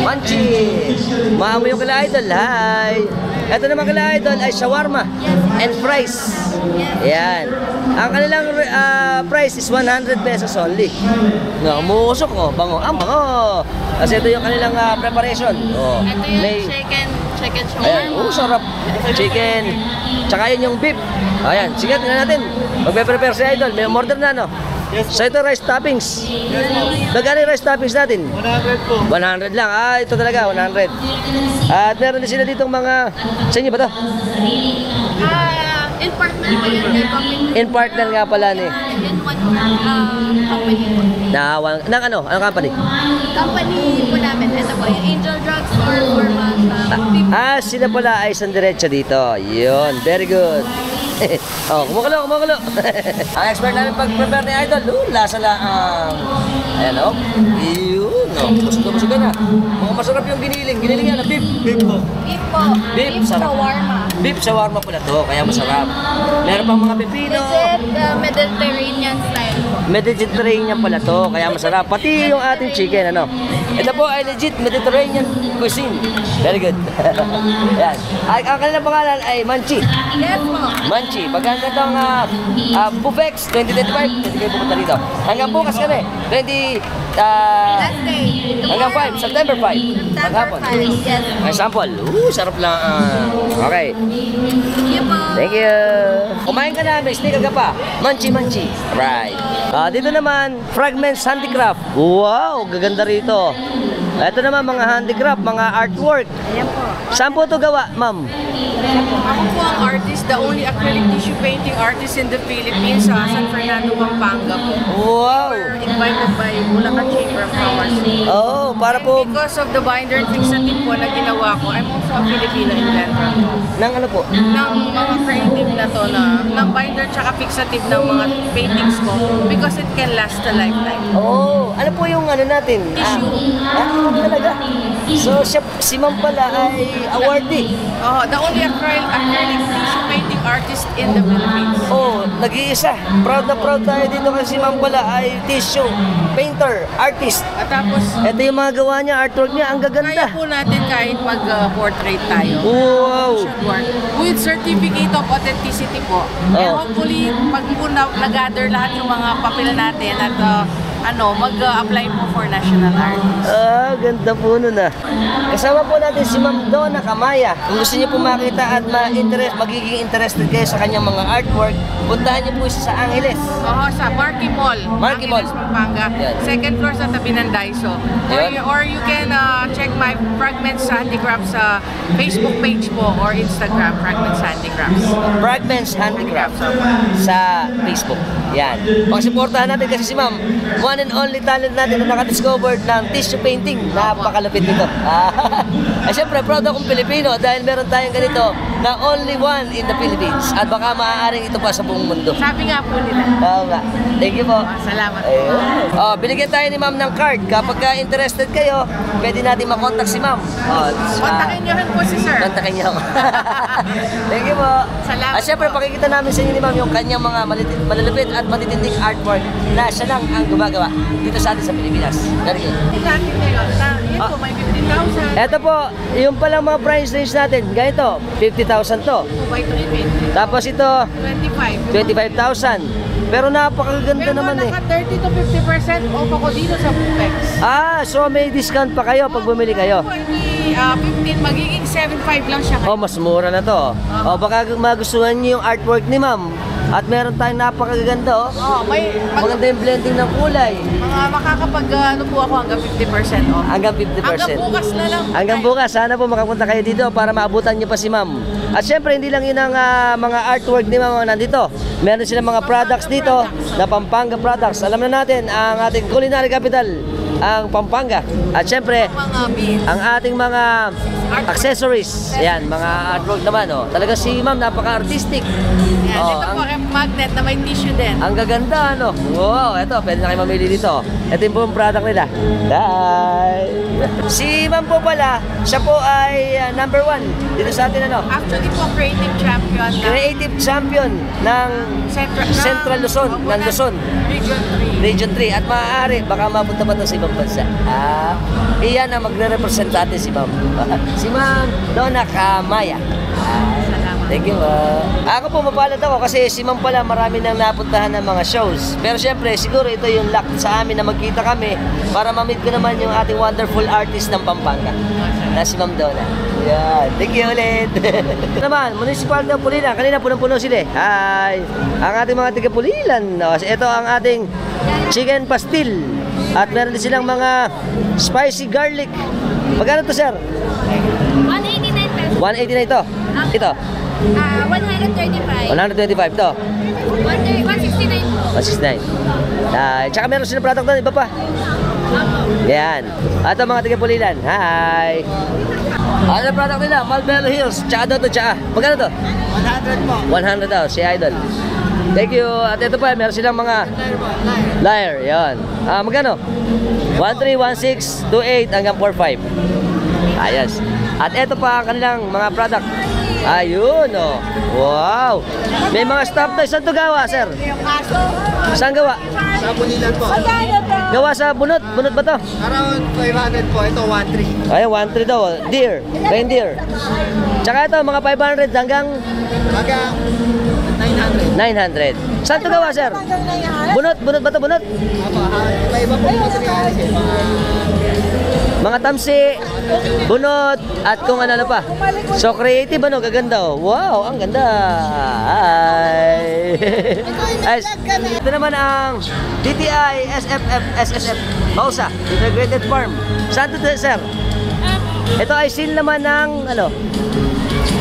Manchi. Maamoy yung kala idol. Hi. Ito naman kala idol ay shawarma and fries. Yan. Ang kanilang price is 100 pesos only. Umusok oh, bango. Bango. Kasi ito yung kanilang preparation. Oh. Ito yung May chicken ayan, shawarma. sarap. Chicken. Tsaka yun yung beef. Ayan, sige, tingnan natin. Magpe-prepare si Idol. May order na, no? Yes, So ito, rice toppings. Magkano yung rice toppings natin? 100 po. 100 lang. Ito talaga, 100. At meron din sila ditong mga... Sa inyo ba to? In partner po yun kay company. In partner nga pala ni. In one company po. Nang ano? Anong company? Company po namin. Ito po yung Angel Drugstore for Sila pala ay isang diretso dito. Yun, very good. Kumukulo. Ang expert namin pag-prepare ni Idol, lasa lang. Ayan, yun, busog na. Mukhang masarap yung giniling. Giniling yan, beef. Beef po. Beef po. Beef, sarap. shawarma. Beef shawarma pala to, kaya masarap. Meron pang mga pepino. Mediterranean style po. Mediterranean pala to, kaya masarap. Pati yung ating chicken, ano. Ito po ay legit Mediterranean cuisine. Very good. Yan. Ang kanilang pangalan ay Manchi. Yes po. Manchi. Pagkanda itong Buffex 2025, pwede kayo pupunta dito. Hanggang bukas kami, Last day. hanggang 5, September 5. Maghapon. Yes. May sample. Sarap lang. Okay. Thank you po. Thank you. Kumain ka na, may sticker ka pa. Manchi. Right. Dito naman, Fragments Handicraft. Wow, gaganda rito. Ito naman mga handicraft, mga artwork. Ayan po. Saan po ito gawa, ma'am? Ako po ang artist, the only acrylic tissue painting artist in the Philippines sa San Fernando, Pampanga po. Wow. We're invited by Bulacan Chamber of Commerce. Oh, para po Because of the binder and fixative po na ginawa ko, I'm also a Filipino inventor. ng ano po? Ng mga creative na to ng binder tsaka fixative ng mga paintings ko because it can last a lifetime. Oh, ano po yung ano natin? Talaga. So, si ma'am pala ay awardee. Oh, the only acrylic tissue painting artist in the Philippines. Oh, nag-iisa. Proud na proud tayo dito kasi si ma'am pala ay tissue painter, artist. At tapos, Ito yung mga gawa niya, artwork niya, ang kaya gaganda. po natin kahit mag-portrait tayo. Wow. Work with certificate of authenticity po. And hopefully, pag po nag-gather lahat yung mga papel natin at mag-apply po for national artist. Ganda po nun Kasama po natin si Ma'am Donna Camaya. Kung gusto niyo po makita at magiging interested kayo sa kanyang mga artwork, puntahan niyo po siya sa Angeles. Oo, sa Marquee Mall. Marquee Mall. Angeles, Pampanga. Yan. Second floor sa tabi ng Daiso. Yan. Or you can check my Fragments Handicrafts sa Facebook page po or Instagram, Fragments Handicrafts. Fragments Handicrafts sa Facebook. Yan. Pagsuportahan natin kasi si Ma'am, one and only talent natin na nakadiscovered ng tissue painting. Napakalapit nito. Siyempre, proud akong Pilipino dahil meron tayong ganito na only one in the Philippines. At baka maaaring ito pa sa buong mundo. Sabi nga po nila. Oo nga. Thank you po. Salamat po. Ayun. Binigyan tayo ni Ma'am ng card. Kapag interested kayo, pwede natin makontak si Ma'am. Kontakin niyo rin po si Sir. Kontakin niyo ako. Thank you po. Salamat Siyempre, po. pakikita namin sa inyo ni Ma'am yung kanyang mga malalapit at matitinding artwork na siya lang ang gumagawa dito sa atin sa Pilipinas. Very good. Dati ngayon, yun po, may 50,000. Ito po, yung palang mga price range natin. Ganito, 50,000 to. By 320. Tapos ito, 25. 25,000. Pero napakaganda Pero naman naka 30 to 50% off ako dito sa Bupex. So may discount pa kayo pag bumili kayo? Hindi 15, magiging 7.5 lang siya. Mas mura na to. Baka magustuhan niyo yung artwork ni Ma'am. At meron tayong napakaganda maganda yung blending ng kulay. Makakapag po ako hanggang 50% off. Hanggang 50%. Hanggang bukas na lang. Hanggang bukas, sana po makapunta kayo dito para maabutan niyo pa si Ma'am. At syempre, hindi lang yun ang mga artwork ni Ma'am nandito. Meron silang mga products dito na Pampanga products. Alam na natin, ang ating culinary capital ang Pampanga. At syempre, Mga beads. ang ating mga accessories. Ayan, mga artwork naman, oh. Talaga si ma'am, napaka-artistic. Yan. Oh, Ito po, magnet na may tissue din. ang gaganda, ano? Wow, eto, pwede na kayo mamili dito. Ito yung buong product nila. Bye! Si ma'am po pala, siya po ay number 1 dito sa atin, ano? Actually po, creative champion na Creative champion ng Central Luzon, ng Luzon. Region 3. Region 3. At maaari, baka mapunta pa ito sa ibang bansa. Iyan ang magre-represent natin si ma'am. Si ma'am Donna Kamaya. Salamat. Thank you, ako po mapalad ako kasi si ma'am pala marami nang napuntahan ng mga shows. Pero syempre, siguro ito yung luck sa amin na magkita kami para ma-meet ko naman yung ating wonderful artist ng Pampanga na si Ma'am Donna. Yeah, thank you ulit. Ito naman, Municipal ng Pulilan. Kanina punong-puno sila eh. Hi! Ang ating mga tiga-Pulilan. Ito ang ating chicken pastil. At meron din silang mga spicy garlic. Magkano to, sir? 189 pesos. 180 na ito. Ito. 135. 125 to. 169 po. 169. Tsaka meron silang product doon, iba pa. Yan. Ito mga tiga-Pulilan. Hi! Ano ang product nila? Marlboro Hills. Tsaka to, tsaka. Magkano to? 100 po. 100 daw, si Idol. Thank you. At ito pa, meron silang mga liar. Yan. Magkano? 1316, 28 hanggang 45. Ayos. At ito pa ang kanilang mga product. Ayun, oh. Wow. May mga stop toys. Saan ito gawa, sir? Saan gawa? Sa Pulilan po. Gawa sa bunot. Bunot ba to? Around 500 po. Ito 1.3. Ayun, 1.3 daw. Deer. Reindeer. Tsaka ito, mga 500 hanggang Hanggang 900. 900. Saan ito gawa, sir? Bunot. Bunot ba to? Bunot? May iba po materials eh. Mga tamsi, bunot, at kung ano pa. So creative, ano, gaganda, oh. Wow, ang ganda. Ay. Ito naman ang DTI SSF Bausa Integrated Farm. Saan ito, sir? Ito ay seal naman ng ano,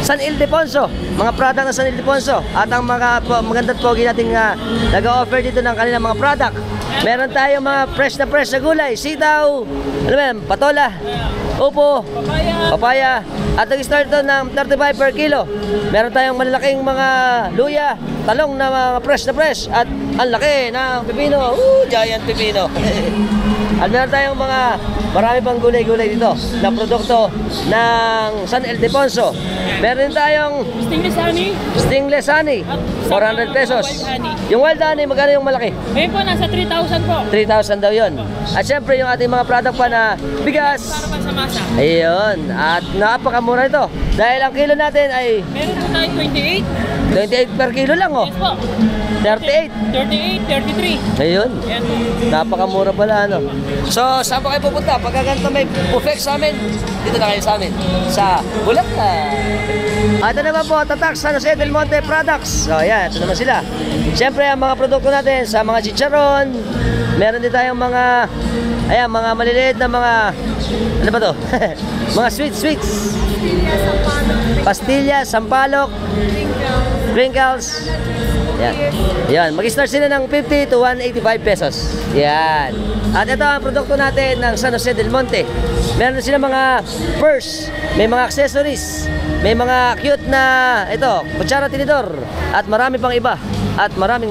San Ildefonso, mga product ng San Ildefonso. At ang mga magandang pogi nating nag-offer dito ng kanilang mga product. Meron tayong mga fresh na gulay, sitaw, ano ba yan, patola, upo, papaya. At nag-start ito ng 35 per kilo. Meron tayong malalaking mga luya, talong na mga fresh. At ang laki ng pipino, giant pipino. At meron tayong mga marami pang gulay-gulay dito na produkto ng San Ildefonso. Meron din tayong stingless honey, 400 pesos. Yung wild honey, magkano yung malaki? Ngayon po, nasa 3,000 po. 3,000 daw yun. At syempre yung ating mga product pa na bigas. Para sa masa. Ayun. At napakamura ito. Dahil ang kilo natin ay Meron po tayo 28. 28 per kilo lang, oh. Yes po. 38. 38, 33. Ayun. Yan po. Napakamura pala, ano. So, saan pa kayo pupunta? Pagka ganito may buffet sa amin, dito na kayo sa amin. Sa Bulacan. Ito naman po, Tatak San Jose del Monte Products. So, yan. Ito naman sila. Siyempre, ang mga produkto natin sa mga chicharon. Meron din tayong mga, ayan, mga maliliit na mga, ano ba to? Mga sweets. Pastillas, sampalok, sprinkles. Yan. Yan. Mag-start sila ng 50 to 185 pesos. Yan. At ito ang produkto natin ng San Jose del Monte. Meron sila mga purse, may mga accessories, may mga cute na, ito, kutsara tinidor, at marami pang iba. At maraming.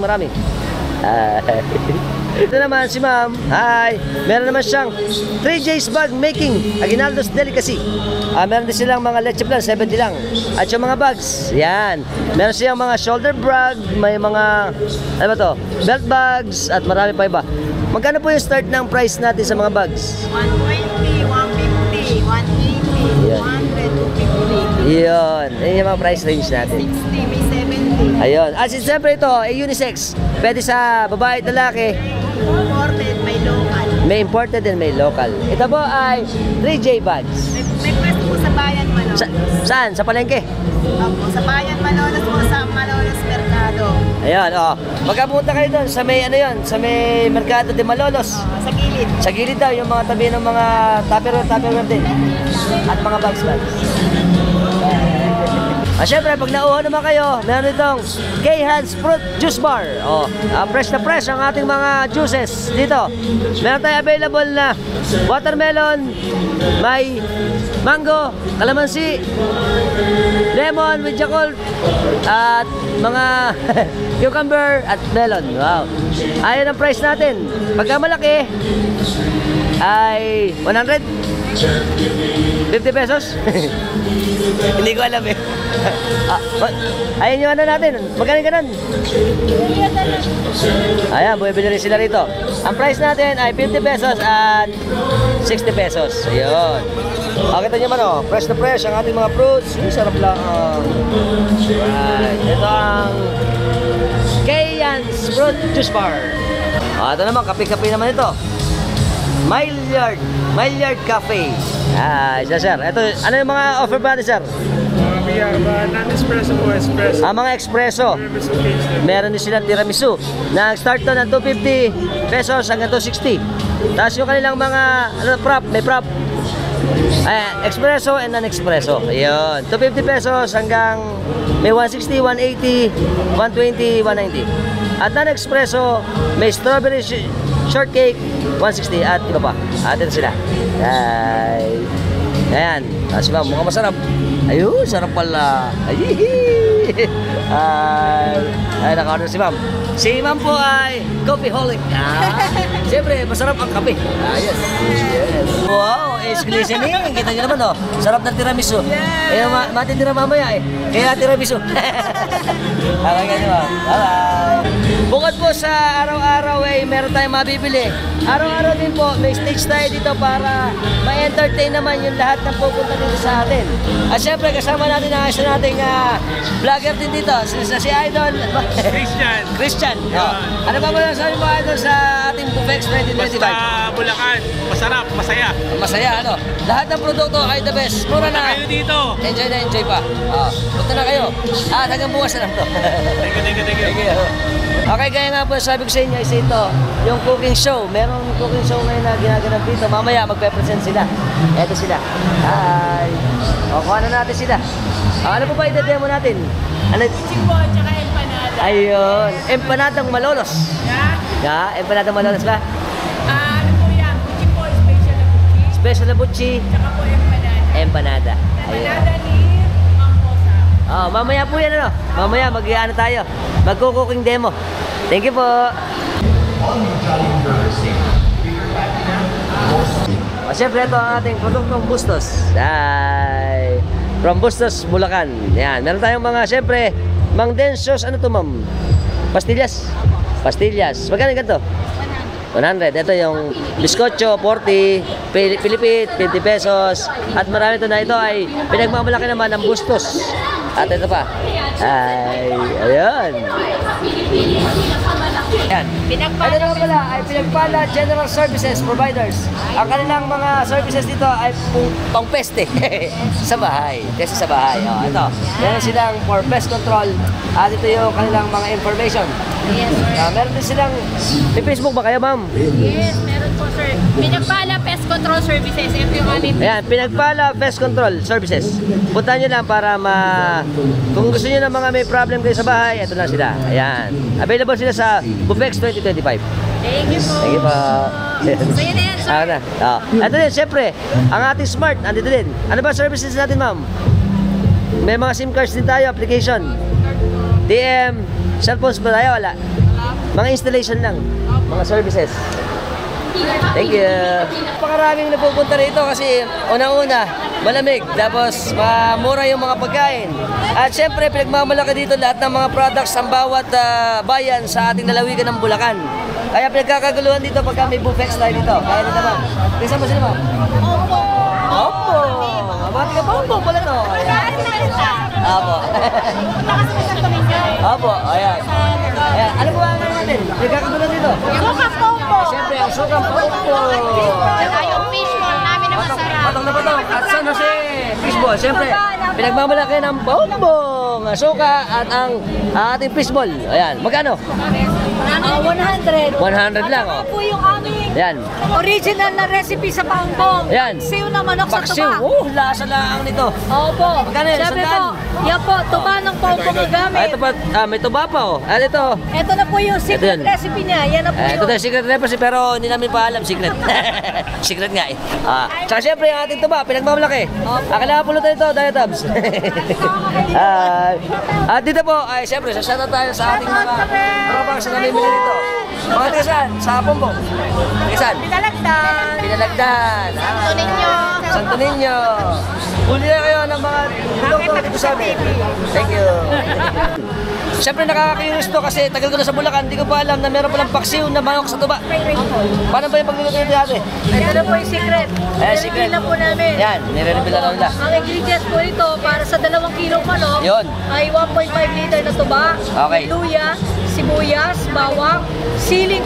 Ito naman si ma'am. Hi. Meron naman siyang 3J's bag making Aguinaldo's Delicacy. Meron din silang mga leche plan, 70 lang. At yung mga bags, yan. Meron silang mga shoulder bag, may mga, ano ba to, belt bags, at marami pa iba. Magkano po yung start ng price natin sa mga bags? 120, 150, 180, Yan. 100, 250. Yun. Yun yung mga price range natin. 60, may 70. Ayun. At siyempre ito, unisex. Pwede sa babae at lalaki. Imported, may local. May imported and may local. Ito po ay 3J bags. May pwesto po sa Bayan Malolos. Saan? Sa palengke? Opo, sa Bayan Malolos po, sa Malolos Mercado. Ayan, oh. Pagkapunta kayo doon, sa may ano yun, sa may Mercado de Malolos. Sa gilid. Sa gilid daw, yung mga tabi ng mga tupperware din. At mga bags. Syempre, pag nauha naman kayo, meron itong K-Hands Fruit Juice Bar. Fresh na fresh ang ating mga juices dito. Meron tayo available na watermelon, may mango, calamansi, lemon with Yakult, at mga cucumber at melon. Wow. Ayan ang price natin. Pagka malaki ay 150 pesos. Hindi ko alam eh. Ayan yung ano natin. Magkano ganun? Ayan, bumibili rin sila rito. Ang price natin ay 50 pesos at 60 pesos. Ayun. Kita nyo man fresh na fresh ang ating mga fruits. Sarap lang. Right. Ito ang K-Hands Fruit Juice Bar. Ito naman, kape-kape naman ito. Maillard Cafe. Sir. Ito, ano yung mga offer ba natin, sir? We have non-espresso po, espresso. Mga espresso. Meron din silang tiramisu. Nag-start to ng 250 pesos hanggang 260. Tapos yung kanilang mga may prop. Espresso and non-espresso. Ayun. 250 pesos hanggang may 160, 180, 120, 190. At non-espresso, may strawberry shortcake, 160 at iba pa. Ito sila. Ayan. Tapos ma'am, mukhang masarap. Ayun, sarap pala. Ay, naka-order si ma'am. Si ma'am po ay coffeeholic. Siyempre, masarap ang kape. Yes. Wow, it's glistening. Kita nyo naman, sarap ng tiramisu. Matitira mamaya eh. Kaya tiramisu. Okay, ganyan ma'am. Bye-bye. Bukod po sa araw-araw ay meron tayong mabibili. Araw-araw din po, may stage tayo dito para ma-entertain naman yung lahat ng pupunta dito sa atin. At syempre, kasama natin ang isa nating vlogger din dito, si Idol Christian. Ano ba sabi mo, Idol, sa ating Buffex 2025? Basta Bulacan, masarap, masaya. Masaya, ano? Lahat ng produkto ay the best. Mura na. Kayo dito. Enjoy na enjoy pa. Punta na kayo. Hanggang bukas na lang to. Thank you. Okay, gaya nga po, sabi ko sa inyo, isa ito, yung cooking show. Merong cooking show ngayon na ginaganap dito. Mamaya, magpe-present sila. Eto sila. Hi. Kuha na natin sila. Ano po ba ide-demo natin? Chipo, tsaka empanada. Ayun. Empanadang malolos. Empanadang malolos ba? Ano po yan? Chipo, special na butchi. Special na butchi. Tsaka po empanada. Empanada ni Mamposa. Mamaya po yan, ano? Mamaya, mag-ano tayo. Magko-cooking demo. Thank you po. Siyempre, ito ang ating produktong Bustos. From Bustos, Bulacan. Yan. Meron tayong mga, siyempre, Mang Densos. Ano to, ma'am? Pastillas. Magkano ganito? 100. Ito yung biskotso, 40, Pilipit, 20 pesos. At marami ito na ito ay pinagmamalaki naman ng Bustos. At ito pa. Ayan. Ito naman pala ay Pinagpala General Services Providers. Ang kanilang mga services dito ay pang-peste sa bahay. Kasi sa bahay. Ito. Meron silang for pest control. At ito yung kanilang mga information. Yes, sir. Meron din silang, may Facebook ba kayo, ma'am? Yes, meron po, sir. Pinagpala Pest Control Services. Ito yung aming... Ayan, Pinagpala Pest Control Services. Punta nyo lang para kung gusto nyo ng mga may problem kayo sa bahay, ito lang sila. Ayan. Available sila sa Buffex 2025. Thank you po. Thank you po. So yun na yan, sir. Ito din, syempre, ang ating smart, andito din. Ano ba services natin, ma'am? May mga SIM cards din tayo, application. DM, cellphones ba tayo? Wala. Mga installation lang. Mga services. Thank you. Napakaraming napupunta rito kasi unang-una, malamig. Tapos, mura yung mga pagkain. At syempre, pinagmamalaki dito lahat ng mga products ng bawat bayan sa ating lalawigan ng Bulacan. Kaya pinagkakaguluhan dito pagka may Buffex tayo dito. Kaya nito, ma'am. Tingnan mo sila, ma'am. Opo. Mabati ka pa, opo pala to. Opo. Opo, ayan. Ano po ang natin? Pinagkakaguluhan dito. Sukang Pompo. Siyempre, ang sukang Pompo. Tsaka yung fishball namin na masarap. Patong na patong. At San Jose Fishball. Siyempre, pinagmamalaki ng bongbong suka at ang ating fishball. Ayan, magkano? 100. 100 lang, oh. At po yung aming Yan. original na recipe sa paungbong. Yan. Paksiw na manok sa Paksiw. tuba. Lasa lang nito. Opo. Magkano yun? Siyempre Sandaan? po, yan po, tuba ng paungbong gamit. Ito pa, may tuba pa, oh. Ito. Ito na po yung secret Ito yun. recipe niya. Yan na po Ito yung... na secret recipe pero hindi namin pa alam secret. Secret nga eh. Tsaka syempre yung ating tuba, pinagmamalaki. Kailangan pulutan ito, Diet Tabs. At dito po, ay syempre, sasada tayo sa ating mga tropang na namimili dito. Mga tigasan, sa Pombong. Tigasan? Pinalagdan. Pinalagdan. Santo Niño. Santo Niño. Huli na kayo ng mga produkto dito sa amin. Thank you. Siyempre nakaka-curious to kasi tagal ko na sa Bulacan, hindi ko pa alam na meron palang paksiw na manok sa tuba. Paano ba yung pagluluto nito dati? Ito na po yung secret. Secret. Nire-reveal na po namin. Yan, nire-reveal na nila. Ang ingredients po ito para sa 2 kilong manok Yun. ay 1.5 liter na tuba, Okay. luya, sibuyas, bawang, siling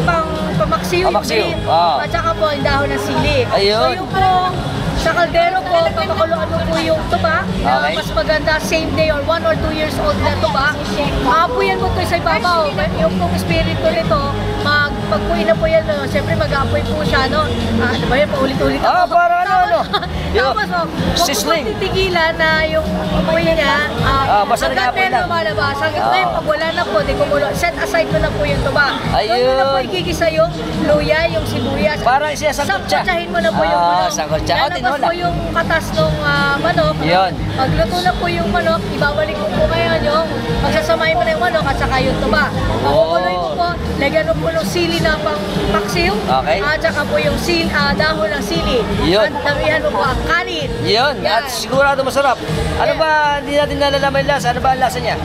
pamaksiw, Pamaksiw, at saka po ang dahon ng sili. Ayun. So yung po, sa kaldero po, papakuluan mo po yung tuba na Okay. mas maganda same day or 1 or 2 years old na tuba. Aapuyan mo ito sa ibabaw. Yung pong espiritu nito, pagpuin na po yan, siyempre mag-aapoy po siya, no? Ano ba yan, paulit-ulit ako. Parang ano? Tapos, huwag Sizzling. mo titigilan na yung apoy niya. basta nag-aapoy lang. Lumalabas. Hanggang ngayon, pag wala na po, di kumulo. Set aside mo na po yung tuba. Ayun. Doon mo na po igigisa yung luya, yung sibuyas. Parang siya sangkotsa. Sangkotsahin mo na po yung manok. Sangkotsa. O, Lalabas tinola. po yung katas ng manok. Yun. Pagluto na po yung manok, ibabalik mo po ngayon yung pagsasamahin mo na yung manok at saka yung tuba. Pakukuloy mo po, lagyan mo po ng sili na pang paksiw. Okay. At saka po yung dahon ng sili. Yun. At damihan mo po ang kanin. Yun, at sigurado masarap. Ano ba, hindi natin nalalaman yung lasa? Ano ba ang lasa niya?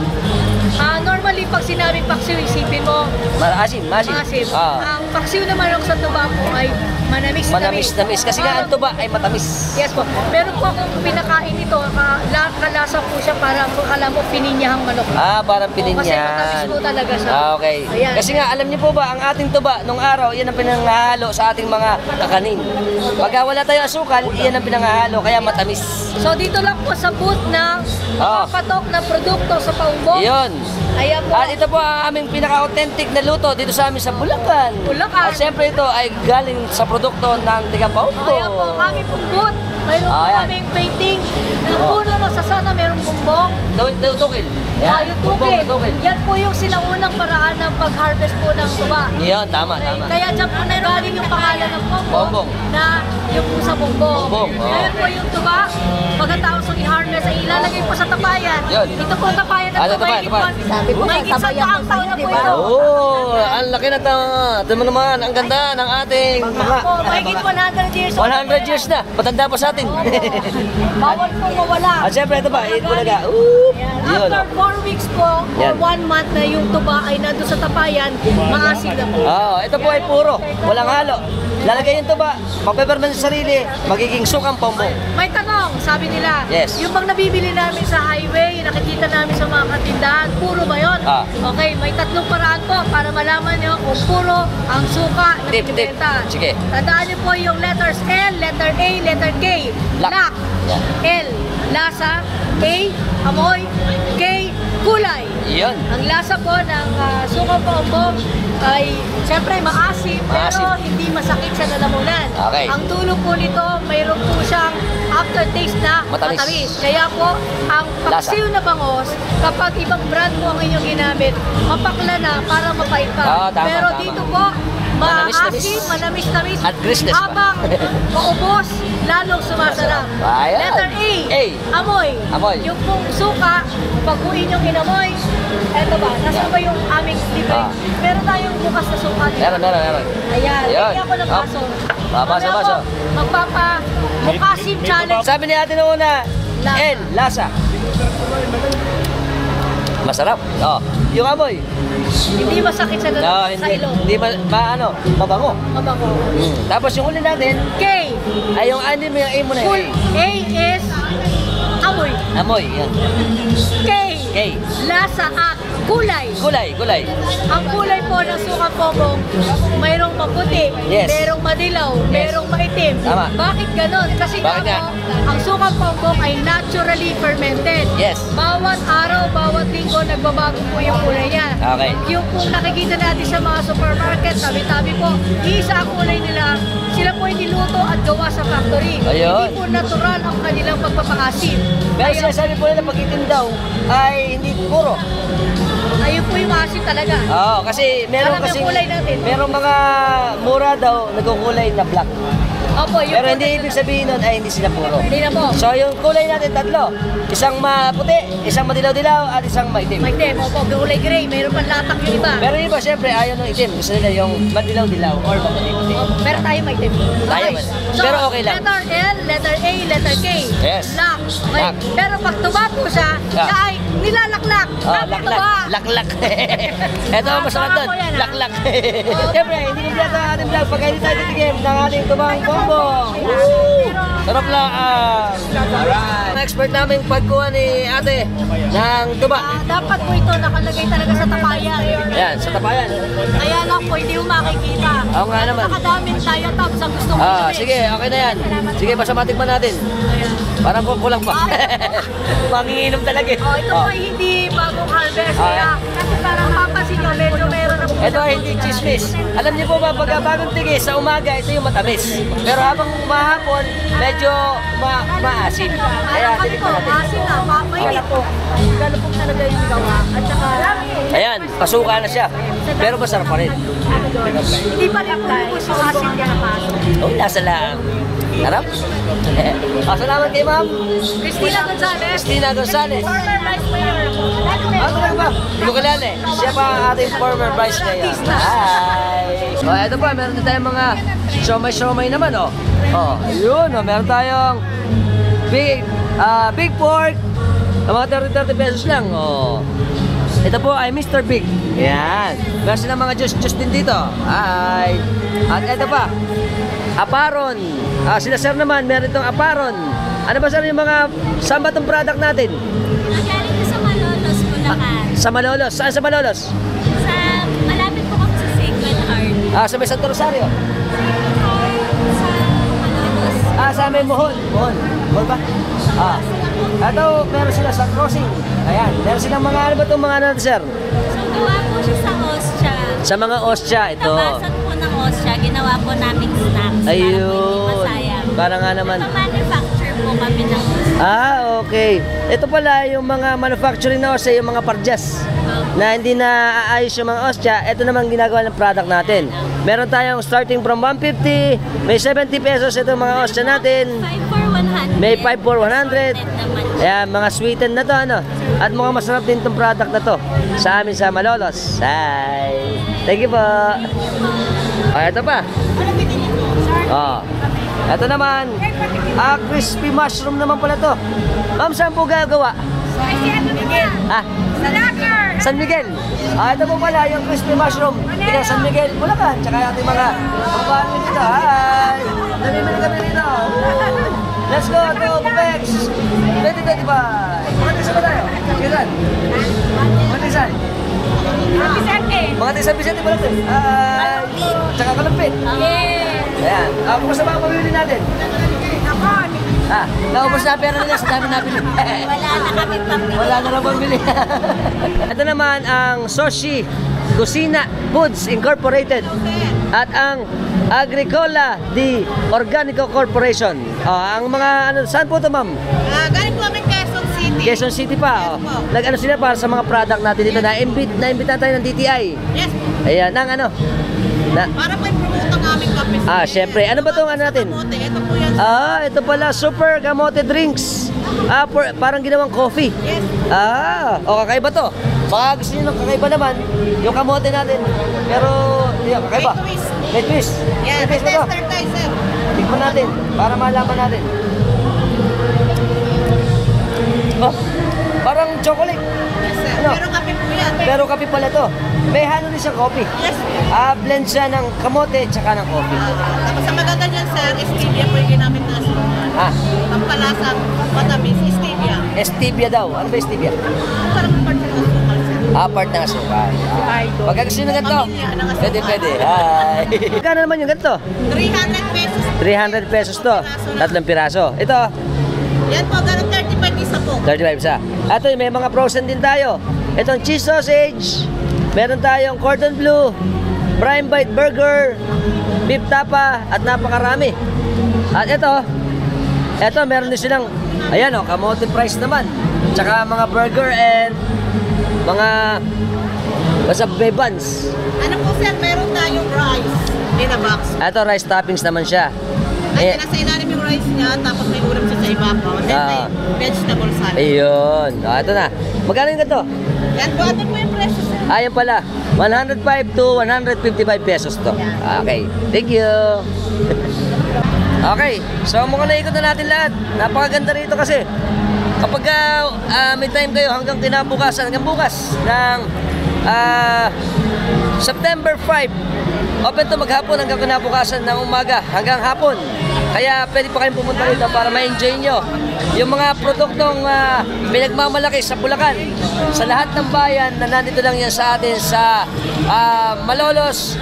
Normally, pag sinabing paksiw, isipin mo, Maasim. maasim. Ang paksiw na manok sa tuba po ay manamis-namis. Manamis. Kasi nga ang tuba ay matamis. Yes po. Meron po akong pinakain ito, kalasa po siya para akala mo pininyahang manok. Parang Kasi matamis pininyan. po talaga siya. Okay. Ayan. Kasi nga, alam niyo po ba, ang ating tuba, nung araw, yan ang pinanghalo sa ating mga kakanin. Pagka wala tayong asukal, yan ang pinanghalo, kaya matamis. So dito lang po sa booth ng patok na produkto sa Paumbong. Yun. Ayan po. At ito po ang aming pinaka-authentic na luto dito sa amin sa Bulacan. Bulacan. At siyempre ito ay galing sa produkto ng Tigapaupo. Ayan po, kami pong booth. Mayroon po Ayan. kaming painting ng puno ng sasana, mayroong bumbong. Tukil. Yung tukil. Yan po yung sinaunang paraan ng pag-harvest po ng tuba. Yun, tama. Kaya dyan po nagaling yung pangalan ng Bongbong. na yung po sa bongbong. Bongbong, oo. Ngayon po yung tuba, pagkatapos ng i-harvest ay ilalagay po sa tapayan. Yun. Ito po ang tapayan na ito, tapayan. mahigit sa taang taon na po ito. Ang laki na ito. Ito mo naman, ang ganda ng ating mga... Mahigit 100 years old. 100 years na. Matanda pa sa atin. Bawal po mawala. At siyempre ito ba, Bulaga. Yun. After 4 weeks po, or 1 month na yung tuba ay nandun sa tapayan, maasim na po. Ito po ay puro. Walang halo. Lalagay yung tuba, magpeperman sa sarili, magiging sukang pombong. May tanong, sabi nila, Yes. yung bang nabibili namin sa highway, nakikita namin sa mga katindahan, puro ba yun? Okay, may 3 paraan po para malaman nyo kung puro ang suka na Tip. binibenta. Sige. Tandaan nyo po yung letters L, letter A, letter K. Lak. L, lasa. A, amoy. K, kulay. Yun. Ang lasa po ng sukang pombong ay siyempre maasim, pero hindi masakit sa lalamunan. Okay. Ang tulong po nito, mayroon po siyang aftertaste na matamis. Kaya po, ang paksiw na bangos, kapag ibang brand po ang inyong ginamit, mapakla na para mapait pa. Pero dito po, maasim, manamis-namis, at crispness pa. habang maubos, lalong sumasarap. Ayan. Letter A, amoy. Yung pong suka, pag po inyong inamoy, eto ba, nasa ba yung aming libre? Meron tayong bukas na suka dito. Meron. Ayan, bigyan ko ng baso. Baso. Magpapa-mukasim challenge. Sabi ni ate noon na, L, lasa. Masarap. Yung amoy. Hindi masakit sa ilong. Hindi mabango. Mabango. Tapos yung uli natin, K. ay yung ano mo yung A mo na A is amoy. Amoy, yan. K. K. Lasa at kulay. Kulay. Ang kulay po ng sukang bongbong, mayroong maputi, Yes. mayroong madilaw, Yes. mayroong maitim. Tama. Bakit ganon? Kasi Bakit nga? ang sukang bongbong ay naturally fermented. Yes. Bawat araw, bawat linggo, nagbabago po yung kulay niya. Okay. Yung kung nakikita natin sa mga supermarket, tabi-tabi po, isa ang kulay nila, sila po ay niluto at gawa sa factory. Ayun. Hindi po natural ang kanilang pagpapakasin. Pero sinasabi po nila pag itim daw ay hindi puro. Ayun po yung asin talaga. Oo, kasi meron Alam yung kasing kulay natin. merong mga mura daw nagkukulay na black. Opo, yung Pero po hindi talaga. ibig sabihin nun ay hindi sila puro. Hindi na po. So yung kulay natin tatlo, isang maputi, isang madilaw-dilaw at isang maitim. Maitim, opo, kulay gray, mayroon pang latak yung iba. Pero yung iba syempre ayaw ng itim, gusto nila yung madilaw-dilaw or maputi-puti. Pero tayo maitim. Tayo man. Pero okay lang. Letter L, letter A, letter K. Yes. Lock. Okay. Lock. Pero pag tuba po siya, Ah. siya ay nilalaklak. Oh, Bakit laklak. tuba? Laklak. Ito ang masarap doon. Baka po yan, ah. Laklak. Siyempre, hindi kompleto ang ating vlog pagka hindi tayo titigim ng ating tubang bombo. Sarap lang. Alright. Ang expert namin pagkuha ni ate ng tuba. Dapat po ito nakalagay talaga sa tapayan. Ayan, sa tapayan. Kaya lang po, hindi mo makikita. Oo nga naman. Nakadaming diatoms ang gusto mo gawin. Sige, okay na yan. Sige, basta matikman natin. Parang kulang pa. Manginginom talaga eh. Oh, ito po ay hindi bagong harvest. Ah, Kaya, kasi parang papansin nyo, medyo meron na po. Ito ay hindi chismis. Alam niyo po ba, pagka bagong tigis, sa umaga, ito yung matamis. Pero habang umahapon, medyo maasim. Kaya, Kami po, tinikman natin. asin na, mainit po. Gano'n po talaga yung gawa. At saka, Ayan, pasuka na siya. Pero masarap pa rin. hindi pa rin po yung asin niya napasok. Oh, nasa lang. Harap. Salamat kay ma'am. Christina Gonzalez. Christina Gonzalez. Former Vice Mayor. Ano lang ba? Hindi ko kilala eh. Siya pa ang ating former vice mayor. Hi! Oh, ito pa, meron din tayong mga siomay naman, oh. Oh, ayun, oh, meron tayong big pork. Ang mga 30 pesos lang, oh. Ito po ay Mr. Big. Yan. Meron silang mga juice din dito. Hi! At ito pa, aparon. Sila sir naman, meron itong aparon. Ano ba sir yung mga saan ba itong product natin? Magaling ko sa Malolos, Bulacan. Sa Malolos. Saan sa Malolos? Sa, malapit po kami sa Sacred Heart. Sa may Santo Rosario. Sacred Heart sa Malolos. Sa may Mohon. Mohon ba? Ito, meron sila sa crossing. Ayan, meron silang mga ano ba itong mga ano sir? So, gawa po siya sa Ostia. Sa mga ostya, ito. Tabasan po ng Ostia, ginawa po namin snacks. Para po hindi Ayun. masayang. Para nga naman. Manufacture po kami ng Ostia. Okay. Ito pala yung mga manufacturing na ostya, yung mga parjas. Na hindi na aayos yung mga ostya, ito naman ginagawa ng product natin. Meron tayong starting from 150, may 70 pesos itong mga ostya natin. 5 for 100. May 5 for 100. naman. Ayan, mga sweetened na to, ano. At mga masarap din itong product na to sa amin sa Malolos. Hi! Thank you po! Ito pa. Ito naman. Crispy mushroom naman pala to. Ma'am, saan po gagawa? San Miguel. Ito po pala yung crispy mushroom. Tika San Miguel, Bulacan. Tsaka ating mga kabahan dito. Hi! Namimili kami dito. Let's go to Bubex 2025. Mga tisa ba tayo? Kailan? Mga tisa? Mga tisa Vicente pala ito. Tsaka Kalumpit. Ayan. Kumusta ba ang pamili natin? Naubos na pera nila sa dami nabili. Wala na kami pambili. Wala na lang pambili. Ito naman ang Soshi Kusina Foods Incorporated at ang Agricola di Organico Corporation. Ang mga ano, saan po ito ma'am? Galing po kami Quezon City. Quezon City pa. Nag-ano sila para sa mga product natin dito na-imbitahan tayo ng DTI. Yes po. Ayan, ng ano? Para po i-promote ang aming kape. Syempre. Ano ba itong ano natin? Ito po yan. Ito pala, super kamote drinks. Parang ginawang coffee. Yes. Kakaiba to. Baka gusto nyo ng kakaiba naman, yung kamote natin. Pero, kakaiba. May twist. May twist. Yeah, May twist ba to? tester tayo, sir. Tignan natin, para malaman natin. Parang chocolate. Yes, sir. Ano? Pero kape po yan. Pero kape pala to. May halo din siyang coffee. Yes, sir. Blend siya ng kamote tsaka ng coffee. Tapos ang maganda niyan, sir, stevia po yung ginamit na asukal. Ang palasang matamis, stevia. Stevia daw. Ano ba stevia? parang part ng asukal siya. Part ng asukal. Idol. Pagka gusto nyo ng ganito, pwede. Hi! Magkano naman yung ganito? 300 pesos. 300 pesos to. 3 piraso. Ito, Yan po, ganun 35 isa po. 35 isa. Ito, may mga frozen din tayo. Itong cheese sausage. Meron tayong cordon bleu, prime bite burger, beef tapa, at napakarami. At ito meron din silang, ayan o, kamote fries naman. Tsaka mga burger and mga wasabi buns. Ano po sir, meron tayong rice in a box. Ito, rice toppings naman siya. Ay, nasa ilalim yung rice niya, tapos may ulam siya sa ibabaw. Then may vegetable salad. Ayun. Ito na. Magkano yung ganito? Yan po, ito po yung presyo sir. Ayan pala. 105 to 155 pesos to. Okay. Thank you. Okay. So, mukhang naikot na natin lahat. Napakaganda rito kasi. Kapag may time kayo hanggang kinabukasan, hanggang bukas ng September 5, open to maghapon hanggang kinabukasan ng umaga hanggang hapon. Kaya pwede pa kayong pumunta rito para ma-enjoy nyo yung mga produktong pinagmamalaki sa Bulacan. Sa lahat ng bayan na nandito lang yan sa atin sa Malolos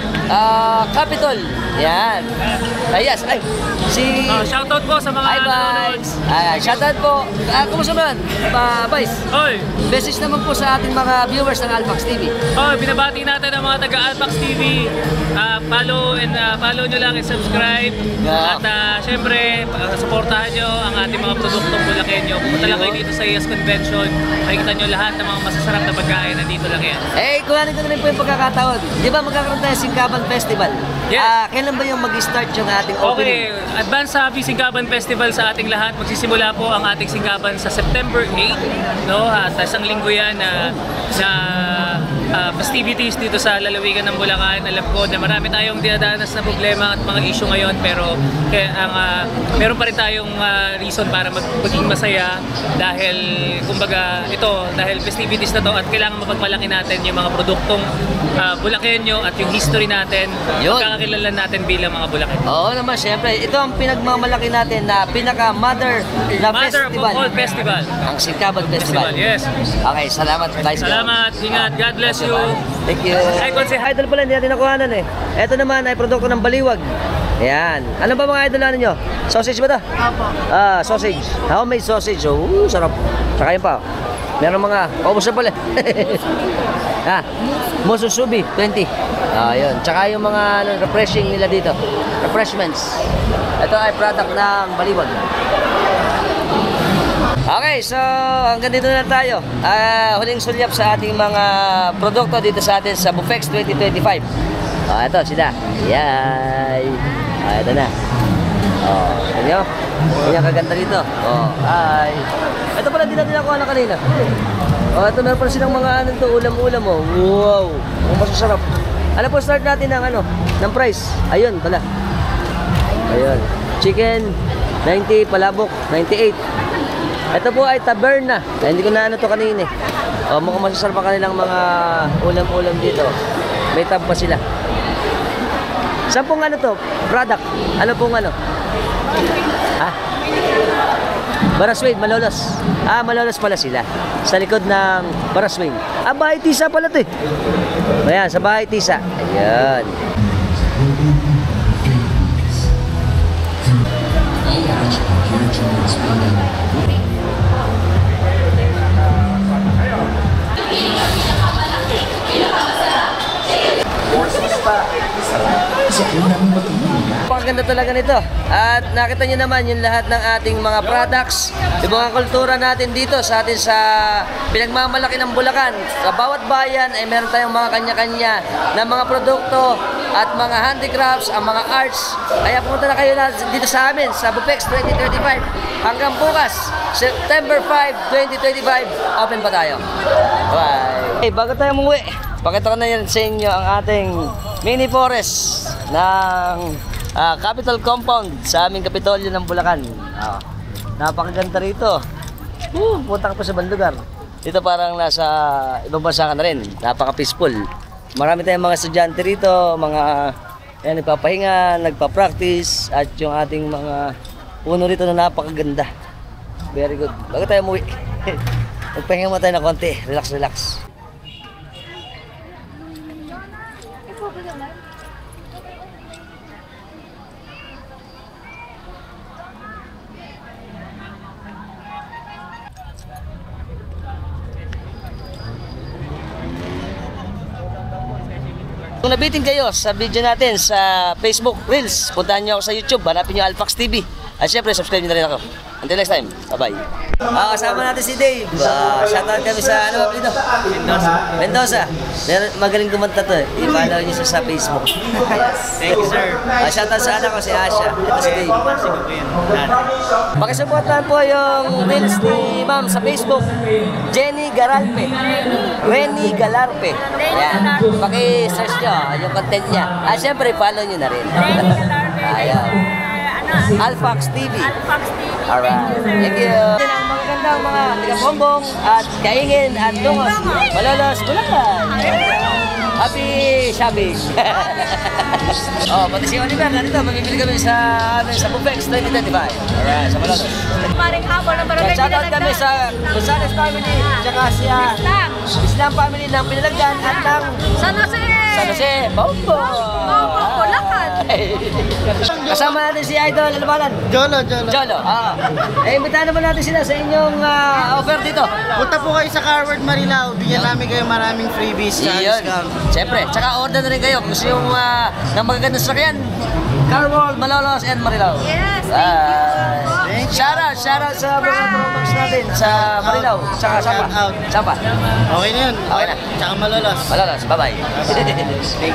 Capital. Yan. Yes. Ay, shoutout po sa mga nanonood. Shoutout po. Kumusta naman? Vice. Oy. Message naman po sa ating mga viewers ng Alpax TV. Binabati natin ang mga taga Alpax TV. Follow nyo lang and subscribe. At syempre, supportahan nyo ang ating mga produktong Bulakenyo. Pumunta lang kayo dito sa IAS Convention. Makikita nyo lahat ng mga masasarap na pagkain na dito lang yan. Kuhanin ko na rin po yung pagkakataon. Di ba magkakaroon tayo Singkaban Festival? Yes. Kailan ba yung mag-start yung ating opening? Okay, advance happy Singkaban Festival sa ating lahat. Magsisimula po ang ating Singkaban sa September 8. No? At isang linggo yan na festivities dito sa lalawigan ng Bulacan. Alam ko na marami tayong dinadanas na problema at mga issue ngayon, pero meron pa rin tayong reason para maging masaya dahil kumbaga dahil festivities na to at kailangan mapagmalaki natin yung mga produktong Bulakenyo at yung history natin, kakakilala natin bilang mga Bulakenyo. Oo naman, syempre. Ito ang pinagmamalaki natin na pinaka-mother na festival. Mother of all festival. Ang Singkaban Festival. Yes. Okay, salamat. Salamat. Ingat. God bless you. Thank you. Idol pala, hindi natin nakuhanan eh. Ito naman ay produkto ng Baliwag. Ayan. Ano ba mga idol nyo? Sausage ba ito? Opo. Sausage. Homemade sausage. Sarap. Saka yun pa. Meron mga, paubos na pala. Mususubi, 20. Yun. Tsaka yung mga refreshing nila dito. Refreshments. Ito ay product ng Baliwag. Okay, so hanggang dito na tayo. Huling sulyap sa ating mga produkto dito sa atin sa Bufex 2025. Ito sila. Yay! Ito na. Ito nyo? Ganyan kaganda dito. Ay. Ito pala din natin nakuha na kanina. Ito meron pala silang mga ulam-ulam. Wow! Ang masasarap. Ano po start natin ng price? Ayun pala. Ayun. Chicken, 90, palabok, 98. Ito po ay taberna. Hindi ko na to kanina. Mukhang masasarap pa kanilang mga ulam-ulam dito. May tab pa sila. Saan pong to? Product? Ano pong Baraswain, Malolos. Malolos pala sila. Sa likod ng Baraswain. Bahay Tisa pala ito eh. Ayan, sa Bahay Tisa. Ayan. Paganda talaga nito. At nakita nyo naman yung lahat ng ating mga products, yung mga kultura natin dito sa atin sa pinagmamalaki ng Bulacan. Sa bawat bayan ay meron tayong mga kanya-kanya na mga produkto at mga handicrafts, ang mga arts. Kaya pumunta na kayo dito sa amin sa Bufex 2025. Hanggang bukas, September 5, 2025, open pa tayo. Bye! Bago tayo umuwi, pakita ko na yan sa inyo ang ating mini forest ng Capital Compound sa aming Kapitolyo ng Bulacan. Napakaganda rito. Punta ka pa sa bandlugar. Dito parang nasa ibang bansa ka na rin. Napaka-peaceful. Marami tayong mga estudyante rito, mga nagpapahinga, nagpa-practice, at yung ating mga puno rito na napakaganda. Very good. Bago tayo umuwi. Magpahinga mo tayo na konti. Relax, relax. Kung nabitin kayo sa video natin sa Facebook Reels, puntahan nyo ako sa YouTube, hanapin nyo Alphax TV. At syempre, subscribe nyo na rin ako. Until next time, bye-bye. Kasama natin si Dave. Shoutout kami sa, ano ba dito? Mendoza. Magaling kumanta to eh. I-follow nyo siya sa Facebook. Thank you, sir. Shoutout sa anak ko, si Asha. Ito si Dave. Pakisuportahan po yung Reels ni Ma'am sa Facebook. Jenny Garalpe. Renny Galarpe. Ayan. Paki-search nyo yung content niya. At syempre, follow nyo na rin. Ayan. Alphax TV. Alright. Thank you. Ang magagandang mga taga-bombong at kaingin at tungos. Malolos, Bulacan. Happy shopping. Pati si Oliver, nandito, mamimili kami sa Bupex 2025. Alright, sa Malolos. Maring hapon ang barangay Shoutout kami sa Gonzales family, tsaka siya Islam family ng Pinalagdan at ng San Jose. Bombo. Bulacan. Kasama natin si Idol, Alamanan. Jolo. Imbitahan naman natin sila sa inyong offer dito. Punta po kayo sa Carward Marilao. Bigyan namin kayo maraming freebies. Yun. Siyempre, tsaka order na rin kayo kung gusto yung ng magagandang sakyan. Carward, Malolos, and Marilao. Yes, thank you. Shoutout sa mga promox natin sa Marilao, tsaka Sapa. Okay na yun. Okay na. Tsaka Malolos. Malolos, bye-bye.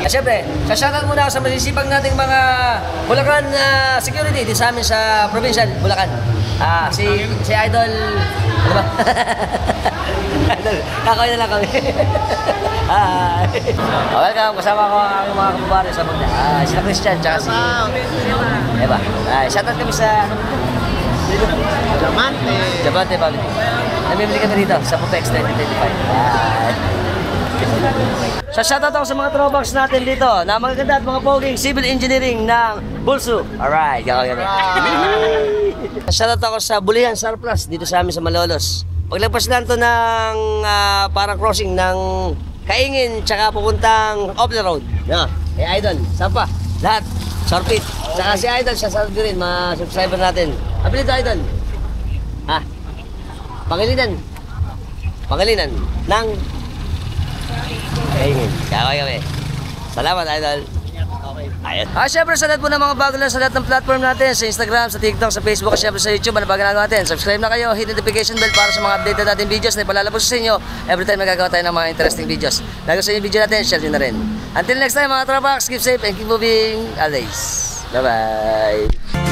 At syempre, shoutout muna ako sa masisipag nating mga Bulacan security dito sa amin sa provincial, Bulacan. Si Idol, ano ba? Idol, kakawin na lang kami. Welcome, kasama ko ang aking mga kababari sa banda. Sila Christian, tsaka si Eva. Shoutout kami sa Diamante Family. Namimili kami dito sa Pupex 2025. So shoutout ako sa mga throwbacks natin dito na magaganda at mga poging civil engineering ng Bulso. Alright, gagawin kami. Shoutout ako sa Bulihan Surplus dito sa amin sa Malolos. Paglagpas lang to ng parang crossing ng Kaingin tsaka pupuntang off the road. Idol, Sapa, lahat. Sorpit. Saka si Idol, siya sa green, mga subscriber natin. Apelyido Idol. Pangilinan ng Kaingin. Kaway kami. Salamat Idol. Ayun. Syempre sa lahat po ng mga bago lang sa lahat ng platform natin, sa Instagram, sa TikTok, sa Facebook, at syempre sa YouTube, ano ba ginagawa natin? Subscribe na kayo, hit notification bell para sa mga updated natin videos na ipalalabas sa inyo every time magagawa tayo ng mga interesting videos. Nagustuhan yung video natin, share nyo na rin. Until next time mga tropax, keep safe and keep moving always. Bye-bye!